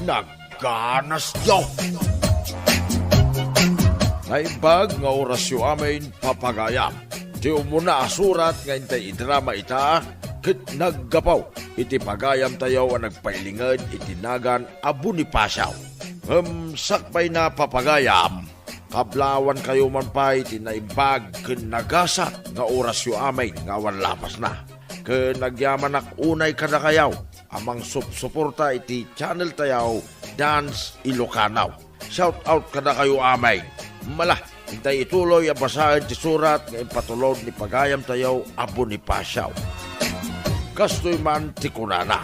Nagganas yaw. Naimbag nga orasyo amin papagayam. Di umuna asurat nga intay idrama ita, kit naggapaw. Iti pagayam tayo ang nagpailingad itinagan Abu ni Pasyaw. Sakbay na papagayam, kablawan kayo man pa iti naimbag kinagasat nga orasyo amin nga awan lapas na. Nagyaman ak unay kada kayaw, amang suporta iti channel tayaw Dance Ilocanaw. Shout out kada kayo amay. Mala, hintay ituloy ang basahin ti surat nga ipatulod ni pagayam tayaw Abu ni Pasyaw. Kastoy man ti kunana.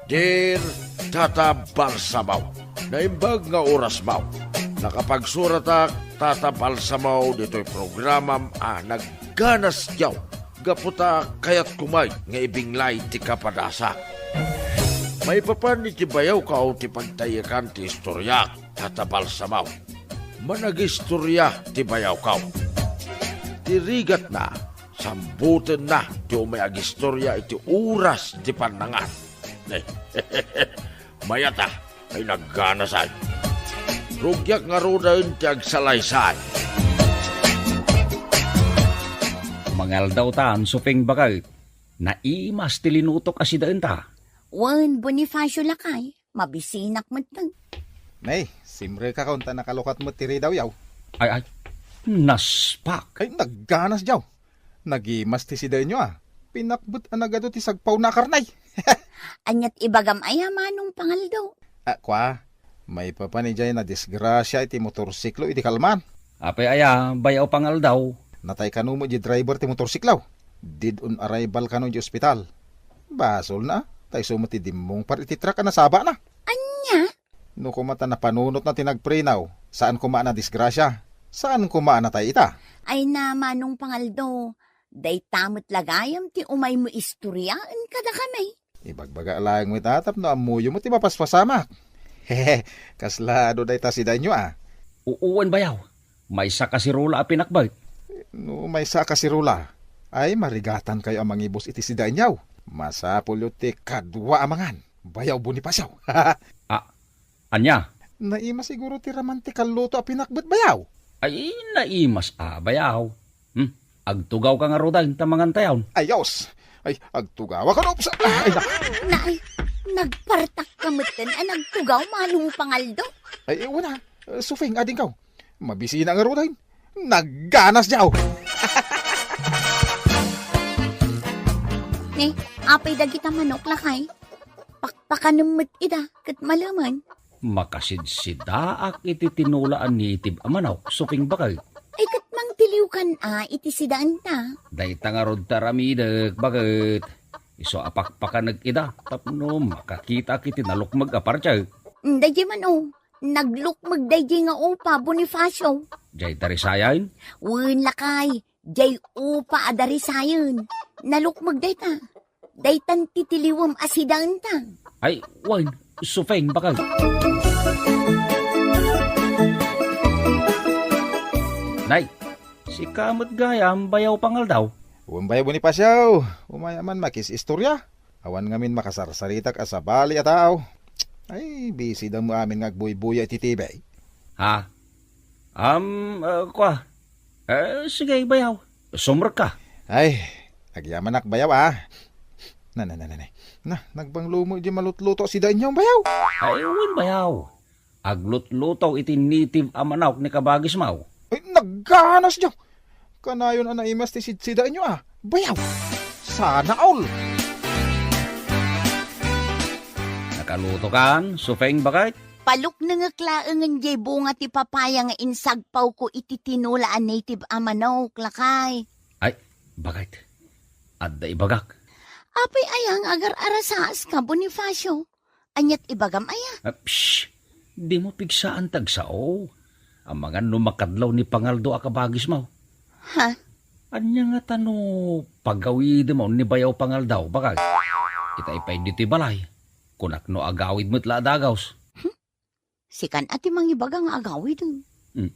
Dear Tata Balsamaw, naimbag nga oras maw. Nakapagsurat Tata Balsamaw dito'y programam nagganas yaw. Gaputa kayat kumay nga ibinglay ti kapadasak. May papan iti bayaw ka o ti pagtayakan ti istorya, Tata Balsamaw. Manag-istorya ti bayaw ka. Tirigat na, sambutin na ti umay ag-istorya iti oras ti panangan. Mayata ay nagganasay. Rugyak nga rodain ti agsalaysay. Mangal daw taan, supeng bakal. Naimas tilinutok asidaan ta. Wan, Bonifacio lakay. Mabisinak matang. Nay, simre ka kaunta nakalukat mo tiri daw yaw. Ay, naspak. Ay, nagganas yaw. Nagimas ti siday nyo Pinakbut anagado ti sagpaw na karnay. Anyat ibagam ayamanong pangaldaw. Kwa, may papanijay na disgrasya iti motorsiklo iti kalman. Apay aya, bayaw pangal daw. Natay kanu mo di driver ti motorsiklaw. Did on arrival kanu di ospital. Basol na, tay sumo ti dimong par iti truck na saba na. Anya? No kumata na panunot na tinagprinaw, saan kumaan na disgrasya? Saan kumaan na tay ita? Ay namanong pangaldaw. Day tamot lagayam ti umay mo istoryaan kada kamay. Ibagbaga alayang mo itatap no amuyo mo ti mapaspasamak. Hehe, kaslado day ta siday nyo Uuwan bayaw. May sakasirula a pinakbay. No may sa kasirula, ay marigatan kayo ang mangibos iti siday nyaw. Masapulyo ti kadwa amangan. Bayaw Bonifacio. Anya? Naima siguro ti romantikal luto a pinakbet bayaw. Ay, naimas bayaw. Agtugaw ka nga rodain tamangan tayaw. Ayos! Ay, agtugawa ka no. Naay, nagpartak kamutin nagtugaw malong pangaldo. Ay, wala. Sufing, ading kaw. Mabisi na nga rodain. Nagganas niyaw. Apay dagita manok lakay. Pakpakanumot ida, kat malaman. Makasidsidaak iti tinulaan ni Tib Amanaw, suping bakal. Ay kat mang tiliwkan iti sidaan ta. Dahita nga rod taramidag, bakit? Iso apakpakan nag-ida, tapno makakita kiti nalukmag apartya. Dayjay man naglukmag dayjay nga upa, Bonifacio. Jay tarisayain? Wen lakay, jay upa adarisayon. Nalukmag dayta. Daytan titiliwam asidaan ta. Ay, wine, sufeng bakal. Nay, si kamot gayam bayaw pangal daw. Umbay Bonifacio, umayaman makis istorya. Awan ngamin makasarsaritak asabali at tao. Ay, busy daw mo amin ngagbuy-buya iti tibay. Ha? Sige bayaw. Sumr ka. Ay, nagyamanak bayaw nagbanglumo di malutluto si dain niyong bayaw. Ay, win bayaw. Aglutluto iti native amanawk ni kabagis maw. Ay, nagganas niyo. Kanayon naimas ti sidain niyo bayaw. Sana all. Nakaluto kan, sufeng bakit? Paluk na nga klaangan jay bunga ti papaya nga insagpaw ko iti tinulaan native amanok lakay. Ay, bakit? Adda ibagak. Apay ayang agar-arasas ka, Bonifacio. Anyat ibagam aya. Pshh, di mo pigsaan tagsao. Ang mga numakadlaw ni Pangaldo akabagis mo. Ha? Anya nga tano, pagawid mo ni bayaw Pangaldaw, bakag? Itay pa hindi ti balay. Kunak no agawid mo't laadagaws. Sikan ati mangibagang agawid.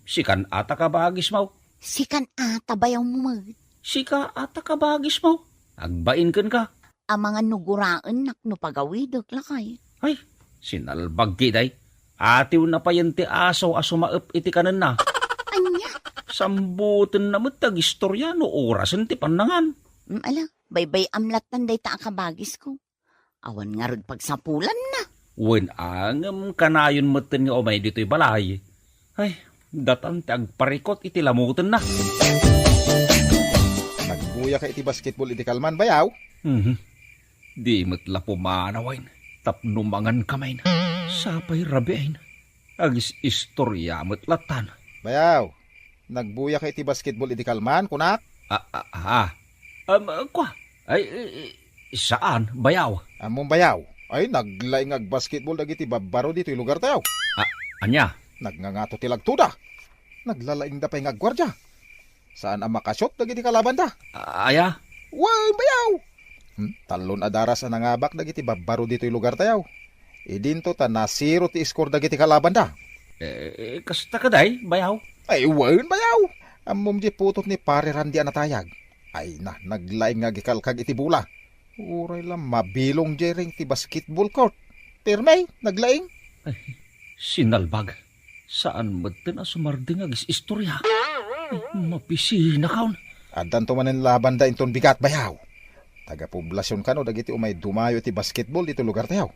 Sikan ata kabagis mo. Sikan ata bayaw mo mag. Sika ata kabagis mo. Agbain kan ka. Ang mga nuguraan nakno pagawid lakay. Ay, Sinalbag kiday. Atiw na pa yan ti aso maep iti kanan na. Anya? Sambutin na matag istorya no orasan ti panangan. Ala, baybay amlatan day ta akabagis ko. Awan nga rod pagsapulan na. Wen angam kanayon meten nga umay dito'y balay. Ay, datan ti agparikot iti lamutin na. Nagbuya ka iti basketball iti kalman bayaw. Di matla pumanawain. Tapnumangan kamay na. Sapay rabiain. Agis istorya matlatan. Bayaw, nagbuya ka iti basketball iti kalman, kunak? Kwa? Ay, saan? Bayaw? Among bayaw. Ay, naglaing ag basketball dagiti babaro dito yung lugar tayo. Anya? Nagngangato ti lagtuda. Naglalaing da pa'y ngagwardya. Saan ang makasyot dagiti kalaban da? Aya? Way, bayaw! Talon adaras ang nangabak dagiti babaro dito yung lugar tayo. Idinto ta na 0 ti score dagiti kalaban da. Kasta kaday, bayaw? Ay, way, bayaw! Amom di putot ni pare Randy anatayag. Ay na, naglaing nga gikalkag iti bula. Uray lang, mabilong jering ti basketball court. Pirmay, naglaing. Ay, sinalbag. Saan matin sumarding agis istorya? Mapisi na kaon. Adan to manin laban da inton bigat bayaw. Taga-poblasyon ka no, dagiti umay dumayo ti basketball dito lugar tayo.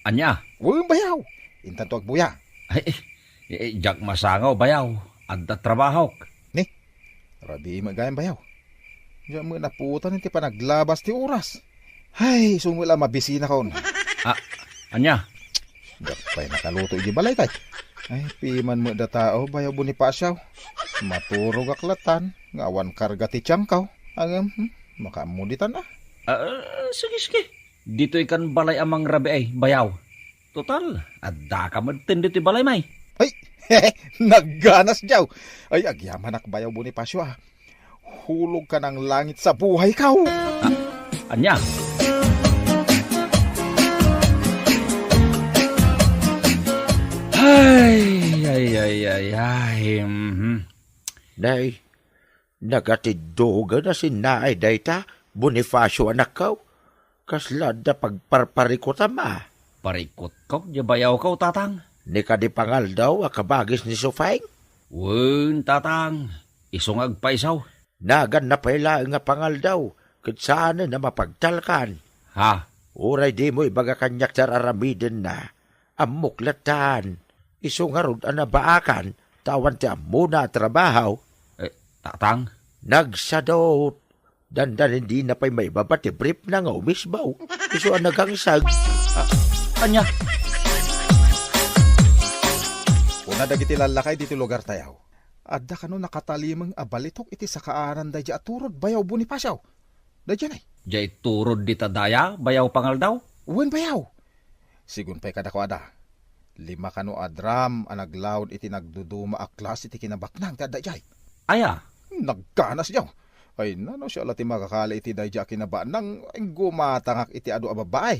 Anya? Uy, bayaw! Intan to agbuya. Ay, jak masangaw, bayaw. Adda trabaho. Ni, rabi magayang bayaw. Diyan mo naputan ti panaglabas ti oras. Ay, sumula mabisina kaon. Anya? Gapay nakaluto iji balay tay. Ay, piman mo da tao, bayaw Bonifacio. Maturog aklatan, ngawan karga ti tiyangkaw. Ang, makamuditan na. Sige. Dito ikan balay amang rabi ay, bayaw. Total, adda ka magtindi ti balay may. Ay, nagganas jaw. Ay, agyaman ak bayaw Bonifacio ah. Hulog ka ng langit sa buhay ka. Anya? Ay. Nay, nagatiddoga na si naay dayta, Bonifacio anak kaw. Kaslad na pagparparikot ama. Parikot ko, di bayaw ko, tatang. Ni kadipangal daw, akabagis ni Sufeng. Wen, tatang. Isungag pa isaw. Nagan na pala nga pangal daw, kat saan na mapagtalkan. Ha? Uray di mo ibaga kanyak tararamiden na. Amuklatan. Isungarod anabaakan, tawan ti amuna trabaho. Tatang? Nagsadot. Dandan hindi na pa'y may babati brief na nga umisbaw. Iso ang nagangsag. Anya? Una dagiti lalakay dito lugar tayaw. Adda kano nakatalimang abalitok iti sakaaran da di aturod bayaw Bonifacio. Da dyan ay. Jay turod di tadaya, bayaw pangal daw? Uwan bayaw. Sigun pa'y kadako ada. 5 kano adram anaglawd iti nagduduma aklas iti kinabaknang da jay. Aya? Nagganas jaw. Ay nano siya lati makakala iti da jay kinaba nang gumatangak iti adu a babae.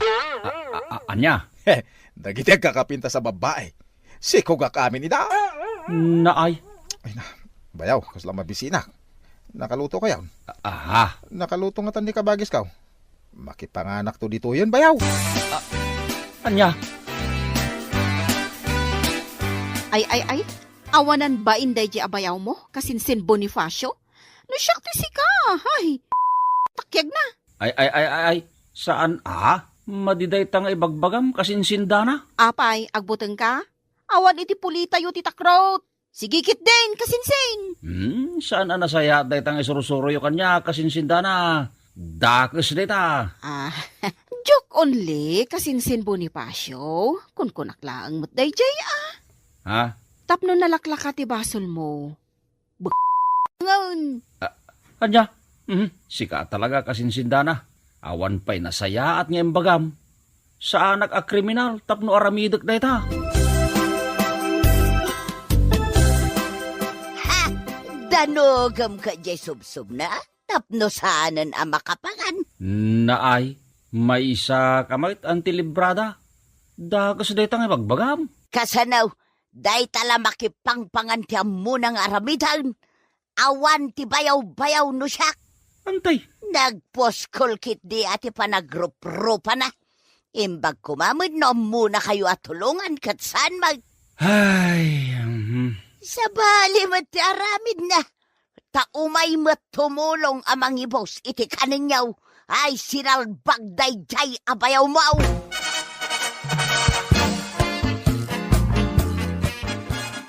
Anya? Dagiti kakapinta sa babae. Siko kakamin ida. Naay? Ay na, bayaw, kasla mabisina. Nakaluto ka yan. Aha. Nakaluto nga tandi kabagis ka. Makipanganak to dito yan, bayaw. Anya? Ay. Awanan ba inday di abayaw mo? Kasinsin Bonifacio? No syakti si ka. Ay, takyag na. Ay. Saan? Madiday tang ibagbagam kasinsinda na? Apay, agbuteng ka? Awan iti pulita yu titakrot. Sige kit din, kasinsin. Saan nasaya day tang isurusuro yu kanya kasinsinda na? Dakes dita. Joke only, kasinsin Bonifacio. Kun kunaklaang mo't day jay Ha? Tapno nalaklaka ti basol mo. Ngon. Anya? Sika talaga kasinsinda na. Awan pa'y nasaya at ngayong bagam. Saan nag-akriminal tapno aramidak na ita? Ha! Danogam ka jay subsub na? Tapno saanan ang makapangan. Naay, may isa kamait antilibrada. Dagas na itang ibagbagam. Kasanaw, day tala makipangpangan ti amunang aramidan. Awan ti bayaw-bayaw no siyak. Antay. Nagposkol kit di ati panagrup-rupa na. Imbag kumamad no muna kayo at tulungan kat saan Ay, Sa bali mat aramid na. Taumay matumulong amang ibos iti kaninyaw ay siralbag dayjay abayaw mau.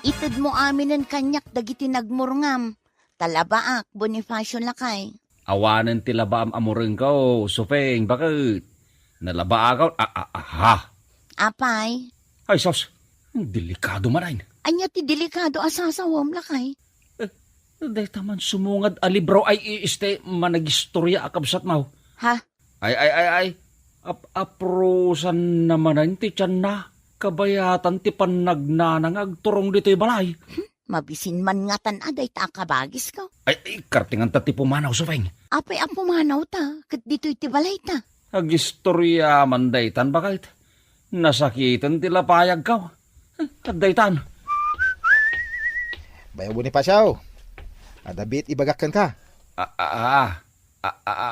Itid mo amin ang kanyak dagiti nagmurngam. Talabaak, Bonifacio lakay. awanan ti laba amureng ko, Sufeng, bakit? Nalaba ka? Apay, Ay, sos, delikado marain. anya ti delikado asasawam lakay. Dahil taman sumungad alibro ay iiste managistorya akabsat mau. Ha? Ay. Aprosan naman na ti tiyan na. Kabayatan ti panagnanang agturong dito'y balay. Mabisin man nga aday ta kabagis ka. Ay, kartingan ta ti pumanaw, Sufeng. Apay apumanaw ta, kat dito'y ti balay ta. Agistorya mandaytan bakit? Nasakitan ti lapayag ka. Kadaytan. Bayaw Bonifacio. Adabit ibagakkan ka.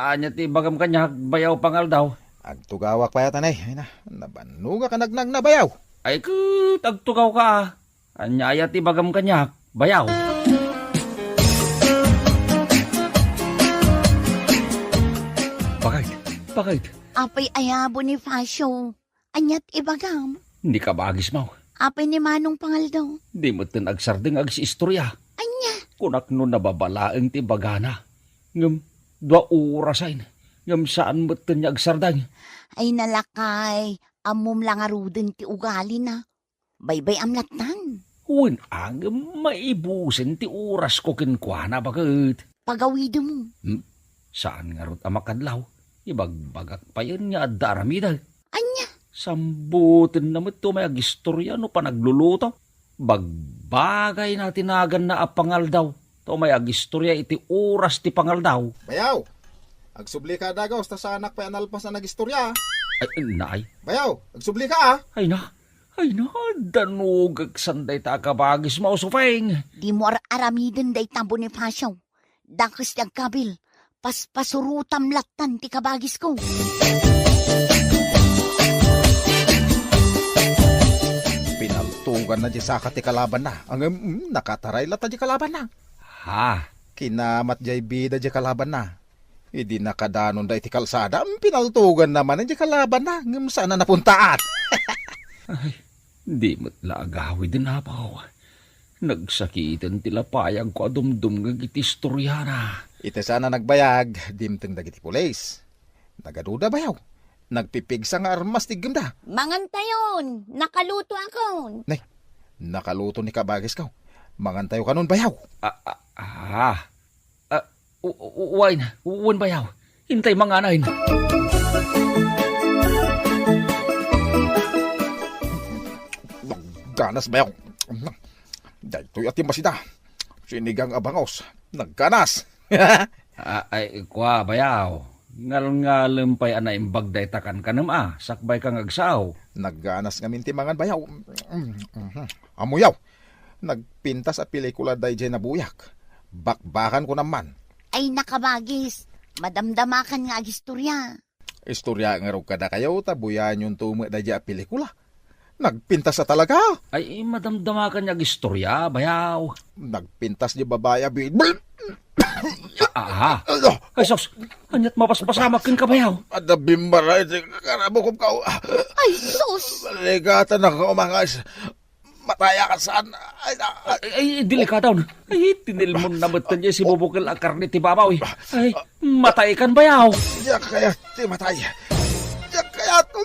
Anya ti bagam kanya bayaw pangal daw. Agtugawak pa yata ay na, nabanuga ka nagnag na bayaw. Ay tagtugaw ka. Anya ayat ti bagam kanya bayaw. Bakit? Apay aya Bonifacio, anyat ibagam. Hindi ka bagis mo. Apay ni Manong Pangaldaw. Di mo tin agsarding agsistorya. Anya, Kunak no nababalaeng ti bagana. Ngam, 2 orasain. Ngam saan mo tin agsardang. ay nalakay, amum lang aruden ti ugali na. Baybay amlatan. Huwin ang maibusin ti oras ko kinkwana bakit? Pagawido mo. Saan nga rot amakadlaw? Ibagbagak pa yun nga adda aramida. Anya, Sambutin naman ito may agistorya no pa nagluluto. Bagbagay na tinagan na apangal daw. To may agistorya iti oras ti pangal daw. Bayaw. Agsubli ka dagaw ta sa anak pa analpas na nagistorya. Ay, naay. Bayaw, agsubli ka Ay na, danugag sanday ta kabagis mo, Sufeng. di mo aramiden day ta Bonifacio. Dakis ti agkabil, paspasurutam latan ti kabagis ko. Pinaltugan na di saka ti kalaban na. Ang nakataray lata di kalaban na. Ha? Kinamat jay bida di kalaban na. Idi nakadanon da iti kalsada. Pinaltugan naman di kalaban na. Ngam saan na napuntaan? Di mo't laagawi din na pa. Nagsakitan tila payag ko adumdum ng iti istorya na. Ite sana nagbayag. Dimteng dagiti pulis. Nagaduda bayaw. Nagpipigsa nga armas ti ganda. Mangantayon, nakaluto ako. Nakaluto ni kabagis ka. Mangantayo ka nun bayaw. Uwan bayaw. Hintay mga anayin. Ganas bayaw. Dahito'y ating masida. Sinigang abangos. Nagganas. Ay, kwa bayaw. Ngal-ngalem pa'y anay imbagday takan ka nama. Sakbay kang agsaw. Nagganas nga mintimangan bayaw. Amuyaw. Nagpintas a pelikula day dyan na buyak. Bakbakan ko naman. Ay nakabagis, madamdamakan nga agistorya. Istorya nga ro kada kayo, tabuyan yung tumo day dyan a pelikula. Nagpintas sa talaga. Ay, madamdamakan niya istorya, bayaw. Nagpintas di babaya. Ay, sos, anyat mapaspasama kin ka bayaw. Adabimbara, karabo ko ka. Ay, sus! Maligatan na ka umangas. Mataya ka saan. Ay, delikadaw na. Ay, tinilmon na matan niya si bubukil ang karne ti babaw. Ay, matay kan bayaw. Diyak kaya ti matay. Diyak kaya to.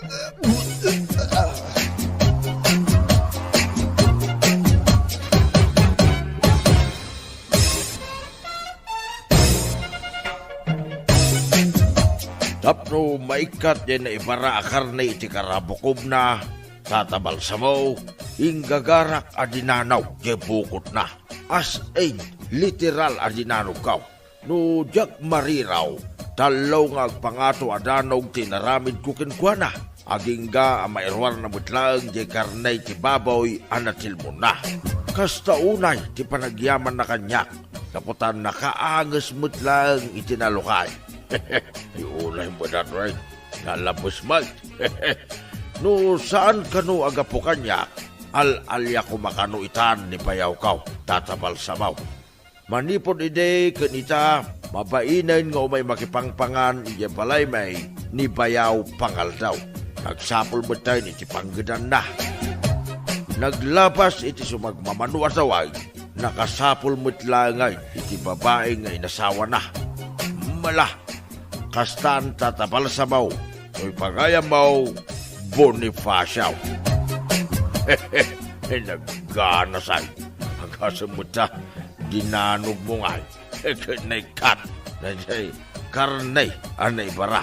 Tapno maikat yan na ibara akarne iti karabukob na tatabal sa mo, ingagarak adinanaw di bukot na. As in, literal adinanaw kaw. No jak mariraw, talaw nga agpangato adanog tinaramid kukinkwana. Agingga ang mairwar na mutlang di karnay ti baboy anatil mo na. Kasta unay ti panagyaman na kanyak, kaputan nakaangas mutlang itinalukay. Iulay mo na, right? Nalabos man. No saan kanu agapo kanya, al-alya ko makano itan ni bayaw kaw, tatabal samaw. Manipod ide kanita, mabainan nga umay makipangpangan, iya balay may ni bayaw pangal daw. Nagsapol mo tayo iti panggadan na. Naglabas iti sumagmamanu asaway, nakasapol mo't langay iti babae nga inasawa na. Mala, kastan tatabal samaw, oy pagayam mo, Bonifacio. Nagganasan. Ang kasamuta, ginanog mo nga. Kanay kat. Nandiyan, karnay, anay bara.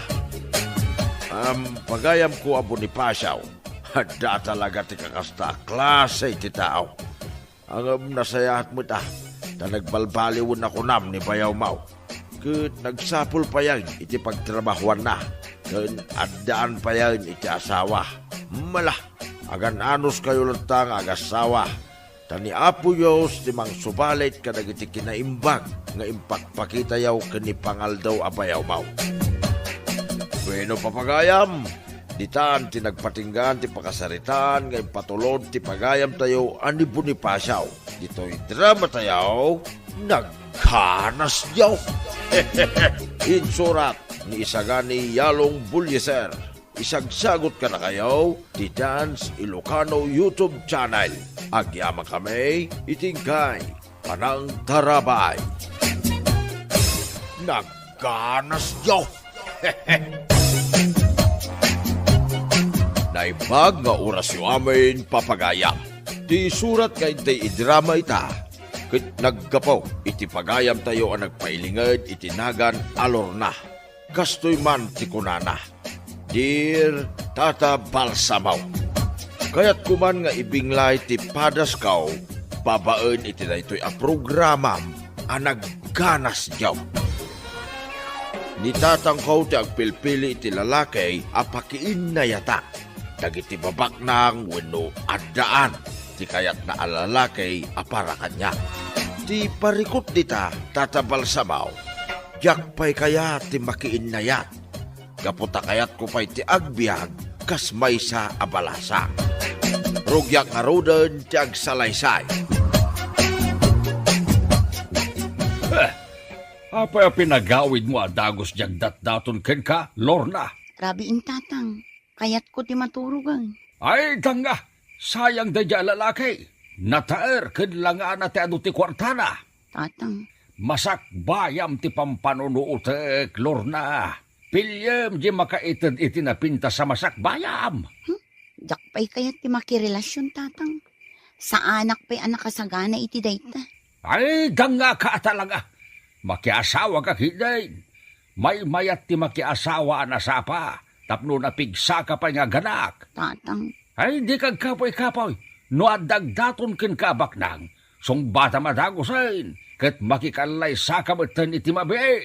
Pagayam ko ang Bonifacio, hada talaga ti kakasta, klase ti tao. Ang nasayahat mo ta, na nagbalbaliwon na kunam ni Bayaw Mau. Kat nagsapol pa yan, iti pagtrabahuan na. Kan addaan pa yan, iti asawa. Mala, agan anos kayo lantang agasawa. Tani Apo Diyos, timang subalit ka nagiti kinaimbag, nga impakpakita yaw kanipangal daw Bayaw Mau. Bueno papagayam, ditan tinagpatinggan ti pakasaritan, nga impatulod ti pagayam tayo ani Bonifacio. Dito'y drama tayo, nagkanas yaw. Insurat ni Isagani Yalong Bulyeser. Isagsagot ka na kayo di Dance Ilocano YouTube channel. Agyama kami, itingkay, panang tarabay. Nagkanas yaw. Naibag nga oras yung amin papagayam. Di surat kay day idrama ita. Kit naggapaw, iti pagayam tayo ang nagpailingad itinagan alorna. Kastoy man ti kunana. Dear Tata Balsamaw. Kaya't kuman nga ibinglay ti padas kaw, babaan iti na ito'y a programam ang nagganas diyaw. Ni tatang kaw ti agpilpili iti lalaki apakiin na yata. Dagiti babak nang weno addaan. Ti kayat na alalaki apara kanya. Ti parikot dita, Tata Balsamaw. Jakpay kaya ti makiin na yat. Gaputa kayat ko pa'y ti agbiag, kas may sa abalasa. Rugyak nga rodan ti agsalaysay. Apay pinagawid mo adagos jagdat daton ken ka, Lorna. Grabe in tatang, kayat ko ti maturugan. Ay, tanga, sayang da dya lalaki. Nataer, kidlangaan na ti anu ti kwartana. Tatang, Masak bayam ti pampanunuutek, Lorna. Pilyem di makaited iti napinta sa masak bayam. jakpay kayat ti makirelasyon tatang. Sa anak pa'y anak kasagana iti dayta. Ay, danga ka talaga. Makiasawa ka hiday. May mayat ti makiasawa na sapa. Tapno napigsa ka pa nga ganak. Tatang, Ay, di kag kapoy-kapoy. No adagdaton ken kabak nang. Song bata madagosain. Ket makikalay sa kamatan iti mabi.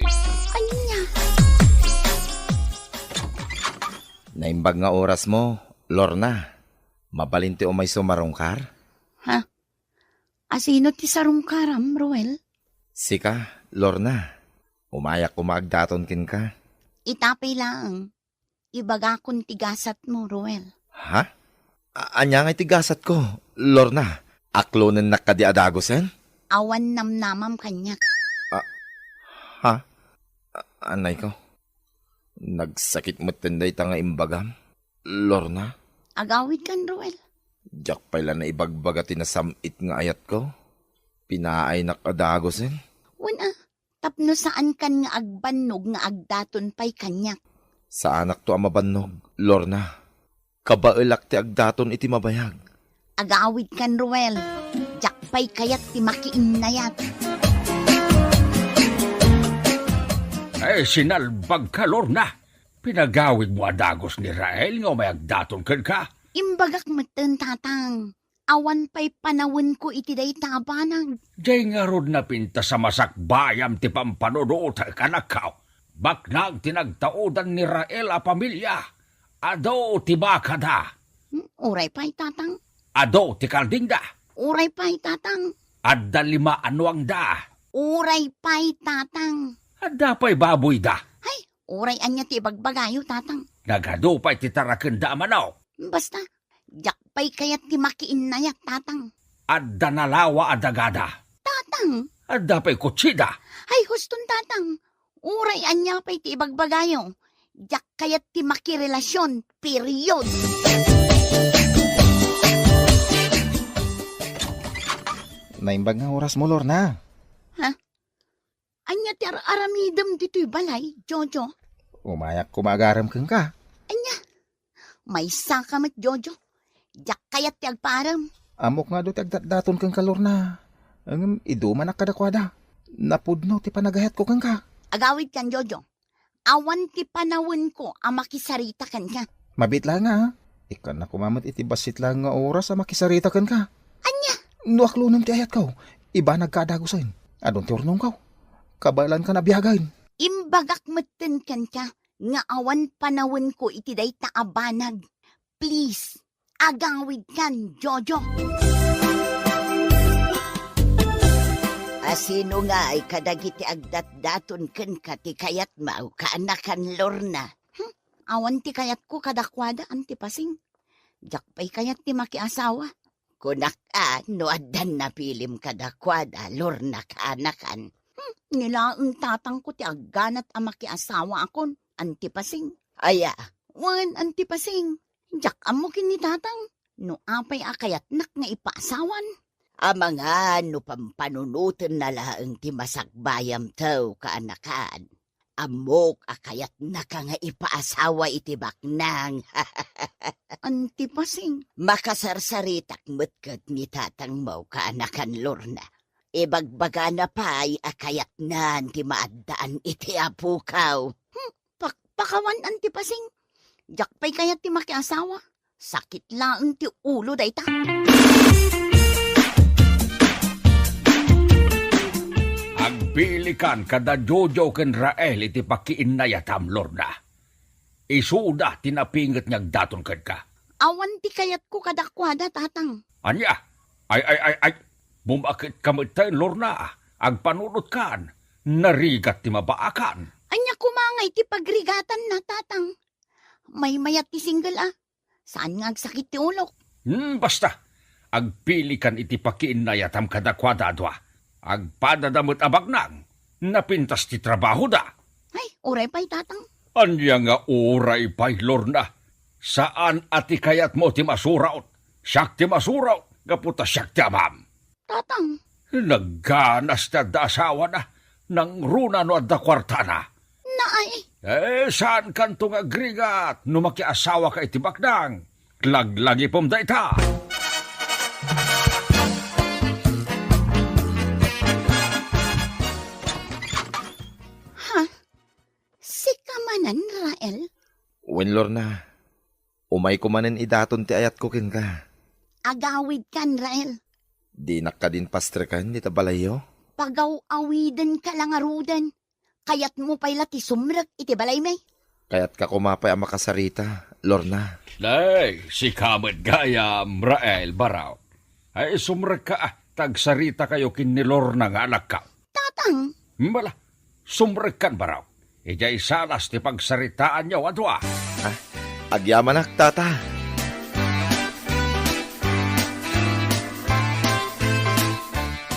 anya? Naimbag nga oras mo, Lorna. Mabalinti o may sumarungkar? Ha? Asino ti sarungkaram, Roel? Sika, Lorna. Umayak kumagdaton kin ka. Itapay lang. Ibaga kong tigasat mo, Roel. Ha? Anya nga tigasat ko, Lorna. Aklonen nakadi adagosen? Awan namnamam kanya. Ha? Anay ko. Nagsakit mo tinday ta nga imbagam, Lorna. Agawid kan, Roel. Diyak pala na ibagbagati na samit nga ayat ko. Pinaay nakadagosen. Una, tapno saan kan nga agbannog nga agdaton pa'y kanyak. Sa anak to ang mabannog, Lorna. Kabaelak ti agdaton iti mabayag. Agawid kan, Roel. Jakpay kayat ti makiinayat. Ay, sinalbag ka, Lorna. Pinagawid mo adagos ni Rael nga may agdaton ken ka. Imbagak meten tatang. Awan pa'y panawin ko iti day tabanang. Diyay nga rod na pinta sa masak bayam ti pampanunuot kanakaw. Baknag tinagtaudan ni Rael a pamilya. Ado ti bakada. Uray pa'y tatang. Ado ti kaldingda. Uray pa'y tatang. Adda lima anuang da. Uray pa'y tatang. Adda pa'y baboy da. Ay, uray anya ti bagbagayo tatang. Nagadupay ti tarakenda manaw. Basta, jakpay kayat ti makiinayat, tatang. Adda nalawa adagada. Tatang, Adda pa'y kutsida. ay huston tatang. Uray anya pa'y ti ibagbagayo. Jak kayat ti makirelasyon, period. Naimbag nga oras mo, Lorna. Anya ti aramidem dito'y balay, Jojo. Umayak kumagaram kang ka. Anya, may sakamat, Jojo. Jak kayat ti agparam. Amok nga do ti agdatdaton kang ka, Lorna. Ang iduman ak kadakwada. Napudno ti panagahet ko kang ka. Agawid kan, Jojo. Awan ti panawin ko ang makisarita kan ka. Mabit lang nga, ha? Ikan na kumamat iti basit lang nga oras sa makisarita kan ka. Anya, Nuaklo nam ti ayat kaw. Iba nagkadagusain. Adon ti urnong kaw. Kabalan ka na biyagain. imbagak meten kan ka. Nga awan panawin ko iti day taabanag. Please, agawid kan, Jojo. Asino nga ay kadagiti agdat-daton ken ka ti kayat mau kaanakan Lorna. Awan ti kayat ko kadakwada antipasing. Jakpay kayat ti makiasawa. Kunak no addan na pilim kadakwada Lorna kaanakan. Nilaang tatang ko ti agganat ang makiasawa akon antipasing. Aya, wan antipasing. Jak amo kini tatang. No apay akayat nak nga ipaasawan. Mga no pampanunutan na laang ti masakbayam taw kaanakan. Amok akayat na ka nga ipaasawa iti baknang. Antipasing. Makasarsaritak metket ni tatang mo kaanakan Lorna. Ibagbaga na pa'y akayat na ti maaddaan iti apukaw. Pakawan antipasing. Jakpay kayat ti makiasawa. Sakit lang ti ulo dayta. Agbilikan kada Jojo ken Rael iti pakiinayatam, Lorna. Isuda tinapinget niyag daton ken ka. Awan ti kayat ko kadakwada, tatang. Anya? Ay. Bumakit kamitay, Lorna. Agpanunot kan. Narigat ti mabaakan. Anya kumangay ti pagrigatan na, tatang. May mayat ti single Saan nga agsakit ti ulok? Basta. Agpilikan iti pakiinayatam kadakwada adwa. Agpadadamot abagnang. Napintas ti trabaho da. Ay, uray pa'y tatang. Anya nga uray pa'y, Lorna. Saan ati kayat mo ti masuraot? Siyak ti masuraot. Gaputa siyak ti amam. Tatang, Nagganas na da asawa na. Nang runa no adda kwartana. naay. Saan kantong agrigat? No makiasawa ka iti baknang. Laglagi pom da ita. Si kamanan, Rael. Wen, Lorna. Umay kumanen idaton ti ayat ko ken ka. Agawid kan, Rael. Di nakadin pastre kan di tabalayo. Pagaw-awiden ka lang arudan. Kayat mo pa'y lati sumrag iti balay may. Kaya't ka kumapay ang makasarita, Lorna. Day, si kamet gayam, Rael Baraw. Ay sumrag ka tagsarita kayo kin ni Lorna nga anak ka. Tatang, Bala, sumrag kan Baraw. Ijay salas ti pagsaritaan niyo adwa. Agyaman ak, tata.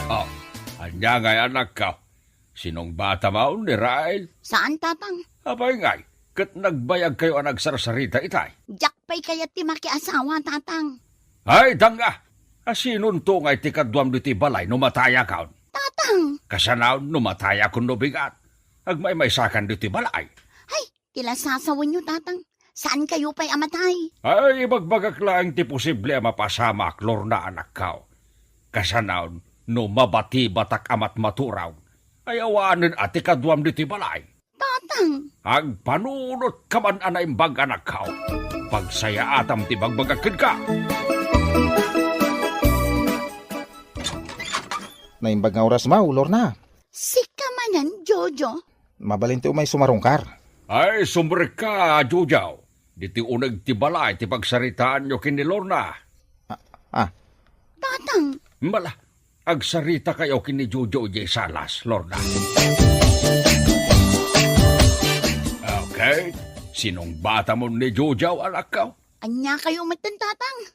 Oh, anya ngay anak ka. Sinong bata maun ni Rael? saan tatang? Abay ngay, kat nagbayag kayo ang nagsarsarita itay. Jakpay kayat ti makiasawa, tatang. Ay, danga! Asinunto ngay ti kadwam di ti balay numataya kaon. Tatang, Kasanaw numataya kun nubigat. Agmay sakan di ti balay. ay, kila sasawan nyo, tatang. Saan kayo pa'y amatay? Ay, ibagbagak lang ti posible mapasama ak Lorna anak kao. Kasanaw no mabati batak amat maturaw. Ay awanin ati kadwam di ti balay. Tatang, Agpanunot ka man anay bag anak kao. Pagsaya atam ti bagbagakid ka. Naimbag nga oras mau, Lorna. si kamanan, Jojo. Mabalinti umay sumarungkar. Ay, sumrek ka, Jujaw. Di ti unag ti balay ti pagsaritaan nyo kin ni Lorna. Tatang, Mala, agsarita kayo kin ni Jojo J. Salas, Lorna. Okay, Sinong bata mo ni Jojaw alakaw? Anya kayo matantatang.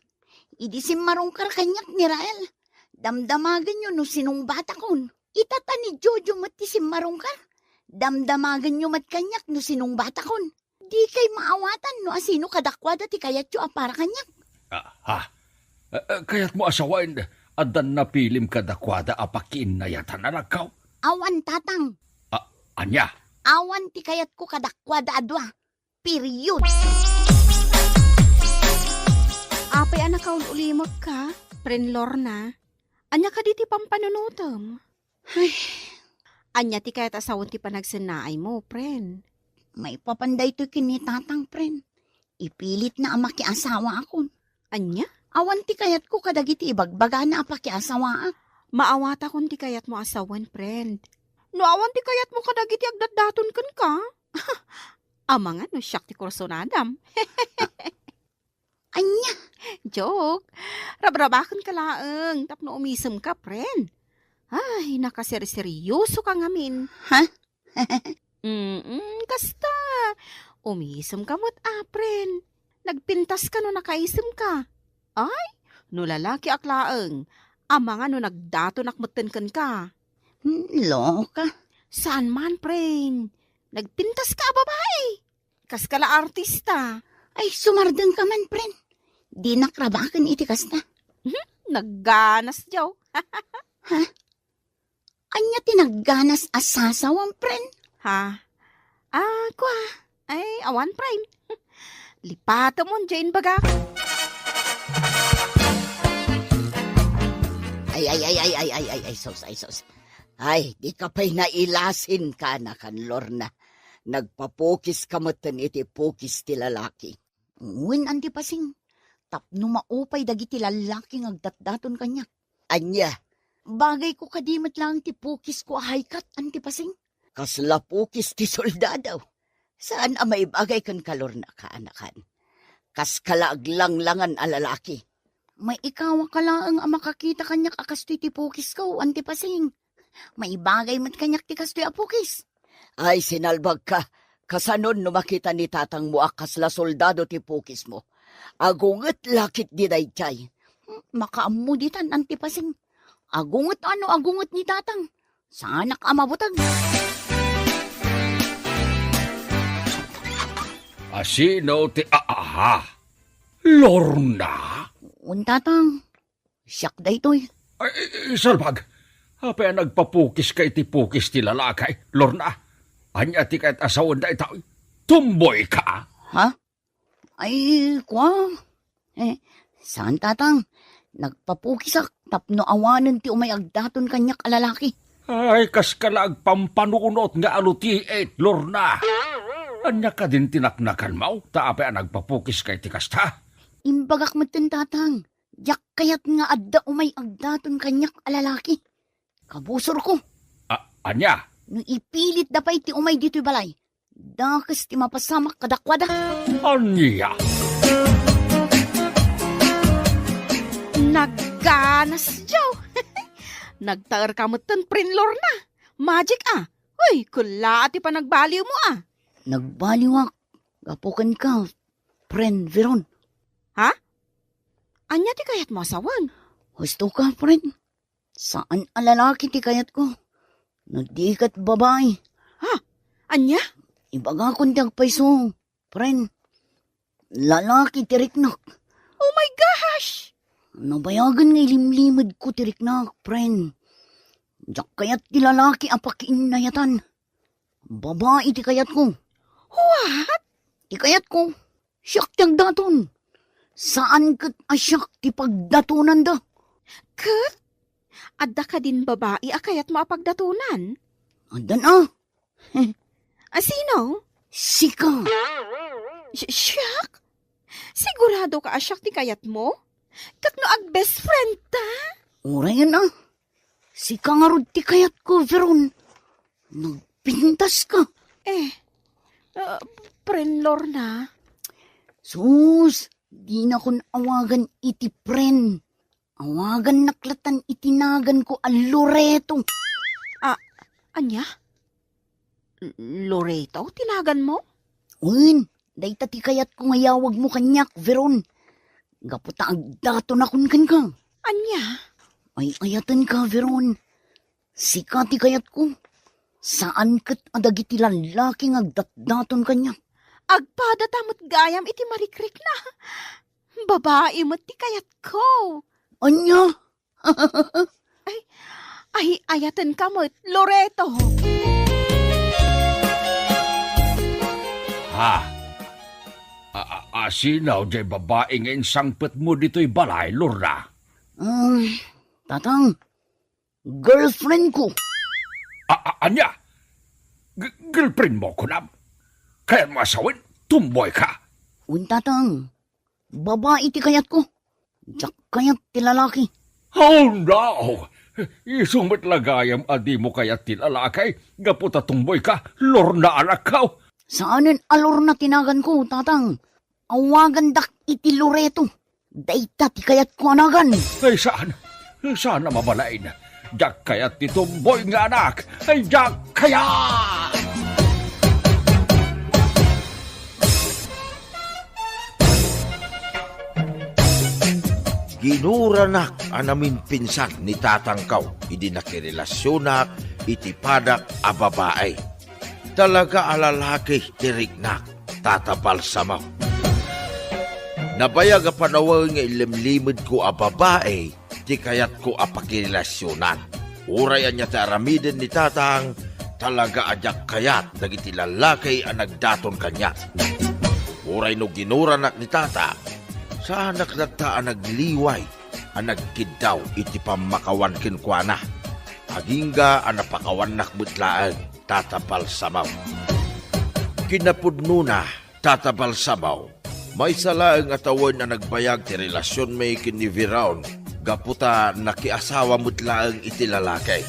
Idi si marungkar kanyak ni Rael. Damdamagan nyo no sinong bata kon. Itata ni Jojo mati si marungkar. Damdamagan nyo mat kanyak no sinong bata kon. Di kay maawatan no asino kadakwada ti kayat yo para kanyak. Kaya't mo asawain, adan na pilim kadakwada apakin na yatan alakaw. Awan tatang. Anya? Awan ti kayat ko kadakwada adwa. Period. Apay anak kaun ulimot ka, Pren Lorna. Anya ka di ti pampanunutom. Ay, Anya ti kayat asawan ti panagsinaay mo, Pren. may papanday to kinitatang pren. Ipilit na ama ki asawa akon. Anya? Awan ti kayat ko kadagiti ibagbaga na apa ki asawa ak. Maawata kon ti kayat mo asawan, Pren. No awan ti kayat mo kadagiti agdatdaton kan ka. Ama nga no siyak ti kursonadam. Anya, Joke. Rabrabakan ka laeng. Tapno umisem ka, Pren. Ay, nakaseryoso ka ngamin. Ha? Kasta. Umisem ka mo't Pren. Nagpintas ka no nakaisem ka. Ay, no lalaki ak laeng. Ama nga no nagdato nakmeten kan ka. Loka. Saan man, Pren? Nagpintas ka, babae. Kas kala artista. Ay, sumardeng ka man, pren. Di nakrabakan iti kasta. Nagganas, Joe. Anya tinagganas asasawang, pren. Ha? Kwa. Ay, awan, Pren. Lipata mo, Jane baga. Ay, sos. Ay, di ka pa'y nailasin ka na kan Lorna. Nagpapukis ka matan iti pukis ti lalaki. Uwin andi pasing. Tapno maupay dagiti lalaki ngagdatdaton kanyak. Anya, bagay ko kadimat lang ti pukis ko ahaykat anti pasing. Kasla pukis ti soldadaw. Saan may bagay kan Lorna ka anakan? Kas kalaaglang-langan a lalaki. May ikaw ka lang ang makakita kanyak akas ti pukis ko anti pasing. May bagay mat kanyak ti kastoy a pukis. Ay, sinalbag ka. Kasanon no makita ni tatang mo akas la soldado ti pukis mo. Agunget lakit di dayjay. Makaamuditan antipasing. Agunget ni tatang. Sanak amabutag. Asino ti Lorna? Tatang. Siyak daytoy. Ay, salbag. Apay nagpapukis ka iti pukis ti lalakay, Lorna. Anya ti kahit asawan da itaw. Tumboy ka. Ha? Ay, kwa. Saan tatang? Nagpapukisak tapno awanan ti umayagdaton kanyak alalaki. Ay, kas kalag pampanunot nga aluti Lorna. Anya ka din tinaknakan mo, taapay nagpapukis kay ti kasta. Imbagak matan tatang. Yak kayat nga adda umayagdaton kanyak alalaki. Kabusor ko. Anya? No ipilit dapay ti umay dito'y balay. Dakas ti mapasamak kadakwada. Anya? Nagganas, Joe. Nagtaar ka mo tan, Pren Lorna. Magic Uy, kula ati pa nagbaliw mo Nagbaliwak. Gapukan ka, Pren Veron. Ha? Anya ti kayat mo asawan? Gusto ka, Pren. Saan alalaki ti kayat ko? Nadikat babae. Anya? Ibaga kong tagpaiso, Pren. Lalaki tiriknak. Oh my gosh! Nabayagan nga ilimlimad ko tiriknak, Pren. Diyak kayat ti lalaki apakin nayatan. Babae ti kayat ko. What? Ti kayat ko. Siyak ti agdaton. Saan kat asyak ti pagdatunan da? Kat? Adda ka din babae akayat mo apagdatunan? Adan Sino? Sika. Siyak? Sigurado ka asyak ti kayat mo? Kakno ag best friend ta? Urayan Sika nga rod ti kayat ko, Veron. Nagpintas ka. Pren Lorna? Sus, di na kon awagan iti Pren. Awagan naklatan itinagan ko ang Loreto. Anya? Loreto? Tinagan mo? Uwin, Dayta ti kayat ko ngayawag mo kanyak, Veron. Gaputa agdaton akon kan ka. Anya? Ay ayatan ka, Veron. Sika ti kayat ko. Saan kat adagiti lalaki agdatdaton kanya? Agpada tamot gayam iti marikrik na. Babae mo ti kayat ko. Anya? Ay, ayatan ka mo, Loreto. Ha? Asinaw jay babae nga insangpet mo dito'y balay, Lorna. Tatang, girlfriend ko. Anya? Girlfriend mo ko na? Kaya masawin, tumboy ka. Tatang, babae ti kayat ko. Diyak kayat ti lalaki. Oh no! Isumit lagayam adi mo kaya tilalakay, gaputa tumboy ka, Lorna anak ka. Saanin alor na tinagan ko, tatang? Awagan dak iti Loreto. Dayta ti kayat ko anagan. Ay saan? Saan na mabalain? Diyak kaya ti tumboy nga anak. Ay diyak kaya! Ginuranak anamin pinsan ni tatangkaw, idi nakirelasyonak, iti padak a babae. Talaga alalaki tirignak, tatabal samaw. Nabayag a panawag nga ilimlimid ko a babae, ti kayat ko a pakirelasyonan. Urayan niya ti aramiden ni tatang, talaga adyak kayat, nagiti lalaki a nagdaton kanya. Uray no ginuranak ni tata, sa anak nagta nagliway, ang nagkidaw iti pamakawan kinkwana. Agingga ang napakawan nakbutlaan, tatapal samaw. Kinapudno na, tatapal samaw. May salaang atawan na nagbayag ti relasyon may kini Viraon, gaputa nakiasawa mutlaang iti lalakay.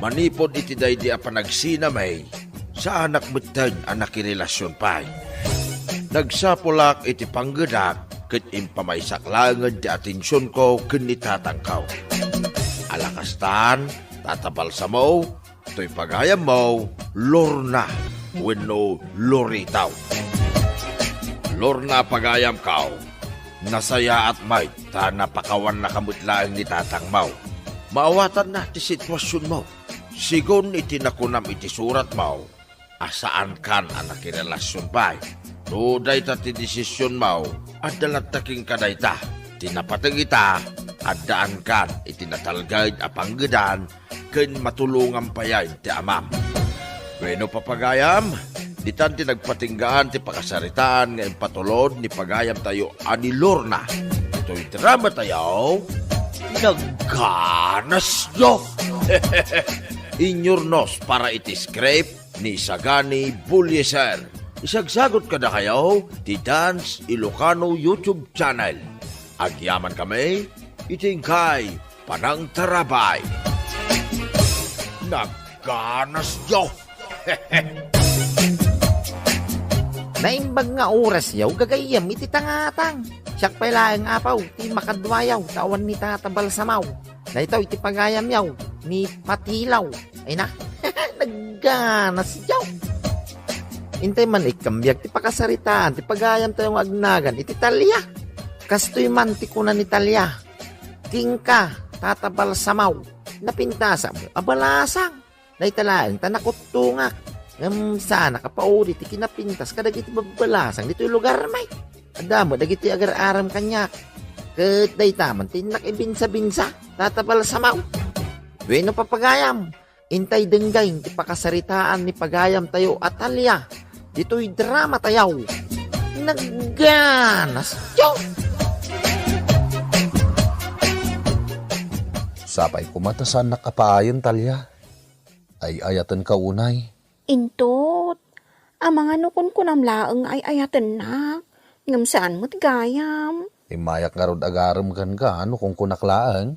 Manipod iti daydi a panagsinamay, sa anak mutad ang nakirelasyon pa'y. Nagsapulak iti panggedak ket impamaysaklangan ti atensyon ko ken ni tatangkaw. Alakastan, tatabal sa mo, to'y pagayam mo, Lorna, wenno Loritaw. Lorna pagayam kaw, nasaya at may ta napakawan na kamutlaan ni tatang mo. Maawatan na ti sitwasyon mo. Sigon iti nakunam iti surat mo, asaan kan ang nakirelasyon pa'y. No, dayta ti desisyon mo, at dalataking ka dayta. Tinapatag ita, at daan kan, itinatalgay a panggedan, ken matulungan payan ti amam. Bueno papagayam, ditan ti nagpatinggaan ti pakasaritaan nga impatulod ni pagayam tayo ani Lorna. Ito'y drama tayo, nagganas nyo. Inyornos para iti script ni Sagani Bulyeser. Isagsagot ka na kayo ti Dance Ilocano YouTube channel. Agyaman kami, itingkay Panang Tarabay. Nagganas nyo! Naimbag nga oras yaw, gagayam iti tangatang. Siyak pala ang apaw, ti makadwayaw, tawan ni tatabal samaw. Na ito iti pagayam yaw, ni patilaw. Ay na, nagganas yaw. Intay man ikambyak, ti pakasaritaan, ti pagayam tayong agnagan, iti talya. Kastoy man ti kunan ni talya. Tingka, tatabal samaw, napintasa mo, abalasang. Na italaan, tanakutungak. Sana kapauri, ti kinapintas, kadagiti babalasang, dito'y lugar may. Adamo, dagiti agar-aram kanyak. Ket day taman, tinak ibinsa-binsa, tatabal samaw. Bueno papagayam, intay denggay, ti pakasaritaan ni pagayam tayo at talya. Dito'y drama tayaw. Nagganas. Yo! Sapay kumatasan nakapayon talya. Ay ayatan ka unay. Intot, ang mga nukon ko namlaang ay ayatan na. Ngamsaan mo't gayam. Imayak nga rod agaram kan ka, ano kung kunaklaan?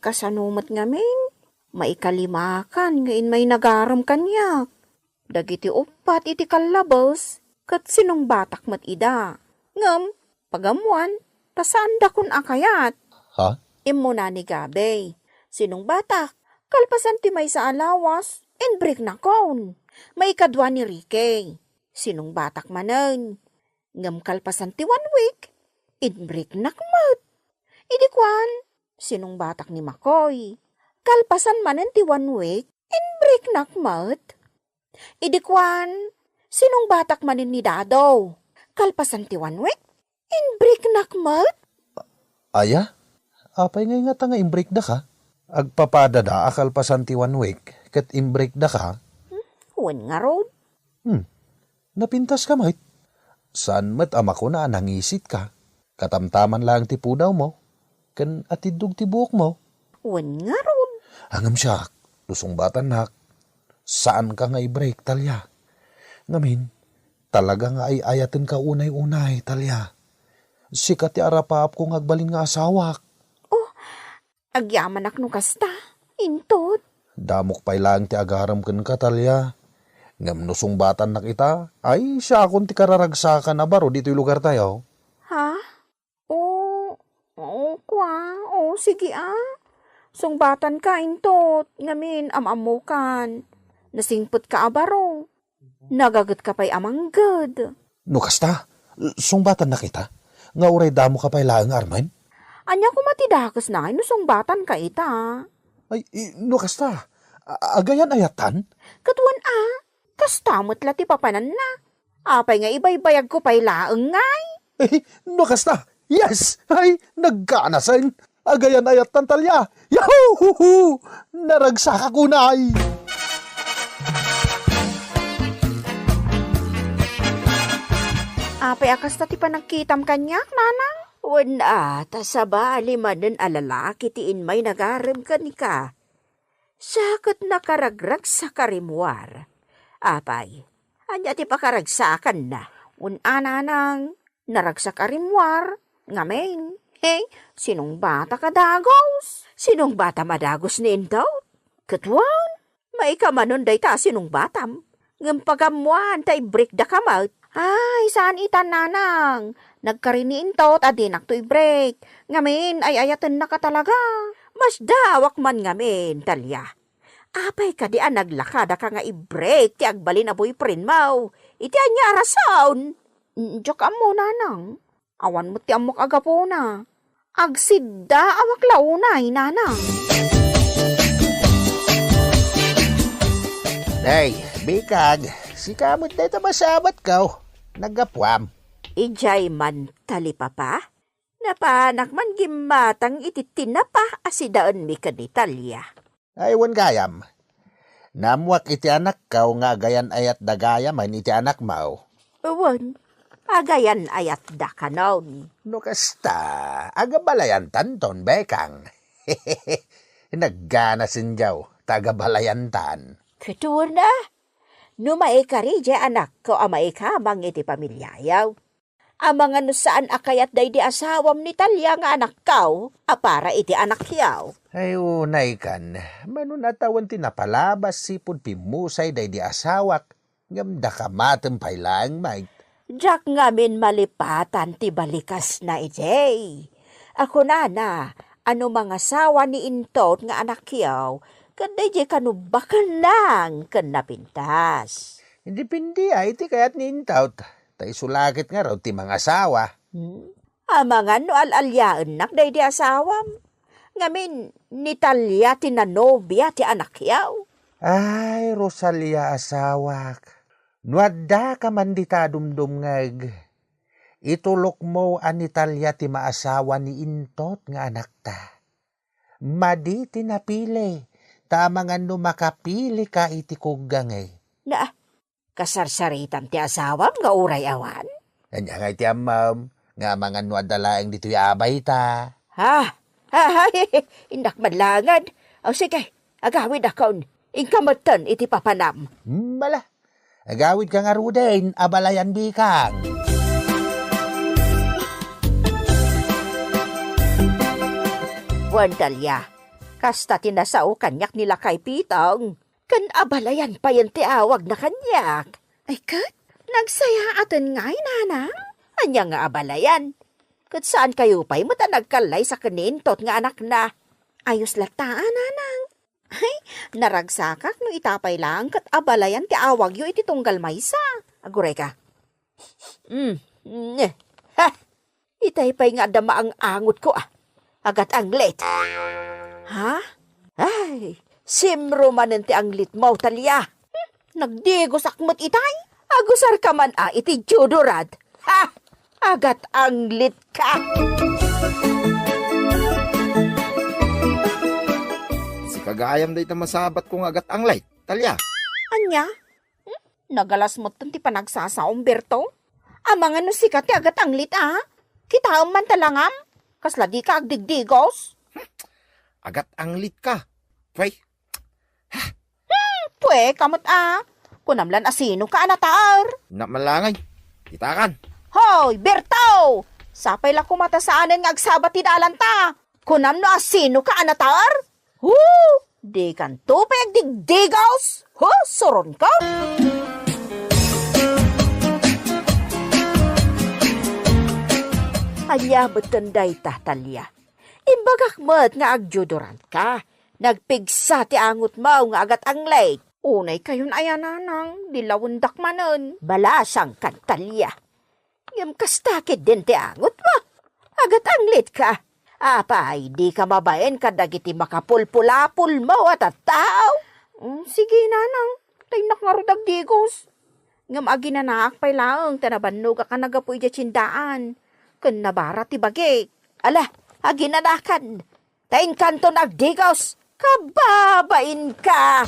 Kasanumat ngamin. Maikalimakan, ngayon may nagaram kanyak. Dagiti upat iti kalabos, kat sinong batak mat ida. Ngam, pagamuan, tasanda kun akayat. Ha? Imo na ni Gabe. Sinong batak? Kalpasan ti may sa alawas, and break na kon. May kadwa ni Ricky. Sinong batak manen. Ngam kalpasan ti 1 week. Inbreak nakmat. Idikwan. Sinong batak ni Makoy. Kalpasan manen ti 1 week. Inbreak nakmat. Idikwan. Sinong batak manen ni Dado. Kalpasan ti 1 week. Inbreak nakmat. Aya? Apay nga nga imbreak da ka? Agpapada da akal pasan ti 1 week. Kat imbreak da ka? Wan nga ron. Napintas ka, mait. Saan mat ama ko na nangisit ka? Katamtaman lang ti pudaw mo. Kan atidug ti buhok mo. Wan nga ron. Hangam siya, lusong batan nak. Saan ka nga i-break, Talya? Ngamin, talaga nga ay ayatin ka unay-unay, Talya. Sikat ti arapap kong agbalin nga asawak. Agyaman ak no kasta. Intot. Damok pa'y lang ti agaram kan ka, Talya. Ngam nusong batan na kita, ay siya akong ti kararagsakan na baro dito'y lugar tayo. Ha? Sige Sungbatan ka, intot. Ngamin, amamukan. Nasingput ka abaro. Nagagat ka pa'y amanggad. No kasta, sungbatan na kita. Nga uray damo ka pa'y lang armain. Anya ko matidakas na ngayon, sungbatan ka ita. Ay, no kasta, agayan ayatan? Katuan kastamot lati papanan na. Apay nga ibay-bayag ko pa'y laeng ngay. No kasta, yes! Ay, nagkanasan. Agayan ayatan, Talya. Yahoo! Naragsak ako na ay. Apay akas na ti panagkitam kanyak, nanang? Wala, tasabali manen alalaki tiin may nagarem ka ni ka. Sakot nakaragrag sa karimwar. Apay, anya ti pakaragsakan na. Nanang, naragsa karimwar. Ngamen, sinong bata kadagos? Sinong bata madagos ni Indaw? Katwan, may kamanon day ta sinong batam. Ngampagamuan tay break da kamot. Ay, saan itan nanang? Nagkariniin to, adinak to'y break. Ngamin, ay ayatan na ka talaga. Mas dawak man ngamin, Talya. Apay ka di naglakada ka nga i-break, ti agbalin na boyfriend mo. Iti anya arason. Diyak mo, nanang. Awan mo ti amok agapo na. Agsidda awak launay, nanang. Ay, bikag, si kamot na ito masabat ka. Nagapwam. Ijay man talipapa. Napanak man gimatang iti tinapa asidaan mi kanitalya. Ay, wan gayam. Namuak iti anak ka nga gayan ayat dagayam man iti anak mo. Wan, agayan ayat da kanon. No kasta, agabalayan tanton, bekang. Nagganasin jaw, tagabalayan tan. Ketua na. No maikari di anak ko amaikamang iti pamilyayaw. Amang ano saan akayat day di asawam ni Talya nga anak kao, apara iti anak yaw. Ay, unay kan. Manun atawan tinapalabas sipod pimusay day di asawak. Ngamda ka matampay lang, mate. Diyak ngamin malipatan ti balikas na ijay. Ako na, ano mga sawa ni Intot nga anak yaw, kanday di kanubakan lang kan napintas. Hindi pindi ay ti kayat ni Intot. Tay sulakit nga raw ti mga asawa. Amangan no alalyaan nak day di asawam. Ngamin ni Talya tinanobya ti anak yaw. Ay, Rosalia asawak. Nuadda ka man di ta dumdumngag. Itulok mo an Talya ti maasawa ni Intot nga anak ta. Madi ti napili. Tamangan no makapili ka iti kugang Na, kasarsaritam ti asawam nga uray awan. Kanya nga iti amam. Nga mangan no adalaeng dito'y abay ta. Indak madlangad. O sige, agawid akon. Ingkamatan iti papanam. Bala. Agawid ka nga rudain, abalayan bikang. Wan Talya, kasta tinasao kanyak nila kay Pitong. Kan abalayan pa yan ti awag na kanyak. Ay kat, nagsaya atin ngay nanang. Anya nga abalayan. Kat saan kayo pa'y mata nagkalay sa kanintot nga anak na. Ayos lataan nanang. Ay, naragsakak no itapay lang kat abalayan ti awag yo iti tunggal maysa. Aguray ka. Ha! Itay pa'y nga dama ang angot ko Agat ang late. Ha? Ay, simro man ti ang lit mo, Talya. Nagdigos akmat itay. Agusar ka man iti judorad. Ha! Agat ang lit ka. Si kagayam day masabat kong agat ang light, Talya. Anya? Nagalas mo ti panagsasa, Umberto? Amang ano sikat ti agat ang lit Kita man talangam? Kasla di ka agdigdigos? Agat ang lit ka. Pway, Pwe, kamot Kunamlan asino ka anatar. namalangay. Itakan. Hoy, Berto! Sapay la kumata saanen nga agsabat tidalan ta. Kunam no asino ka anatar? Di kan tupig digdigos? Soron ka? Anya betenday Talya. Imbagak met nga agjodoran ka. Nagpigsa ti angot mo nga agat ang late. Unay kayon ayananang, dilawundak manon. Balasang kan Talya. Ngam kastakit din ti angot mo. Agat ang late ka. Apay, di ka mabaen kadagiti makapulpulapul mo at tao. Sige nanang, taynak nga rudag digos. Ngam aginanak pay laang, tanabannog ka nagapoy dya tsindaan. Kun nabara ti bagay. Ala, aginanakan. Taing kanto nagdigos. Kababain ka.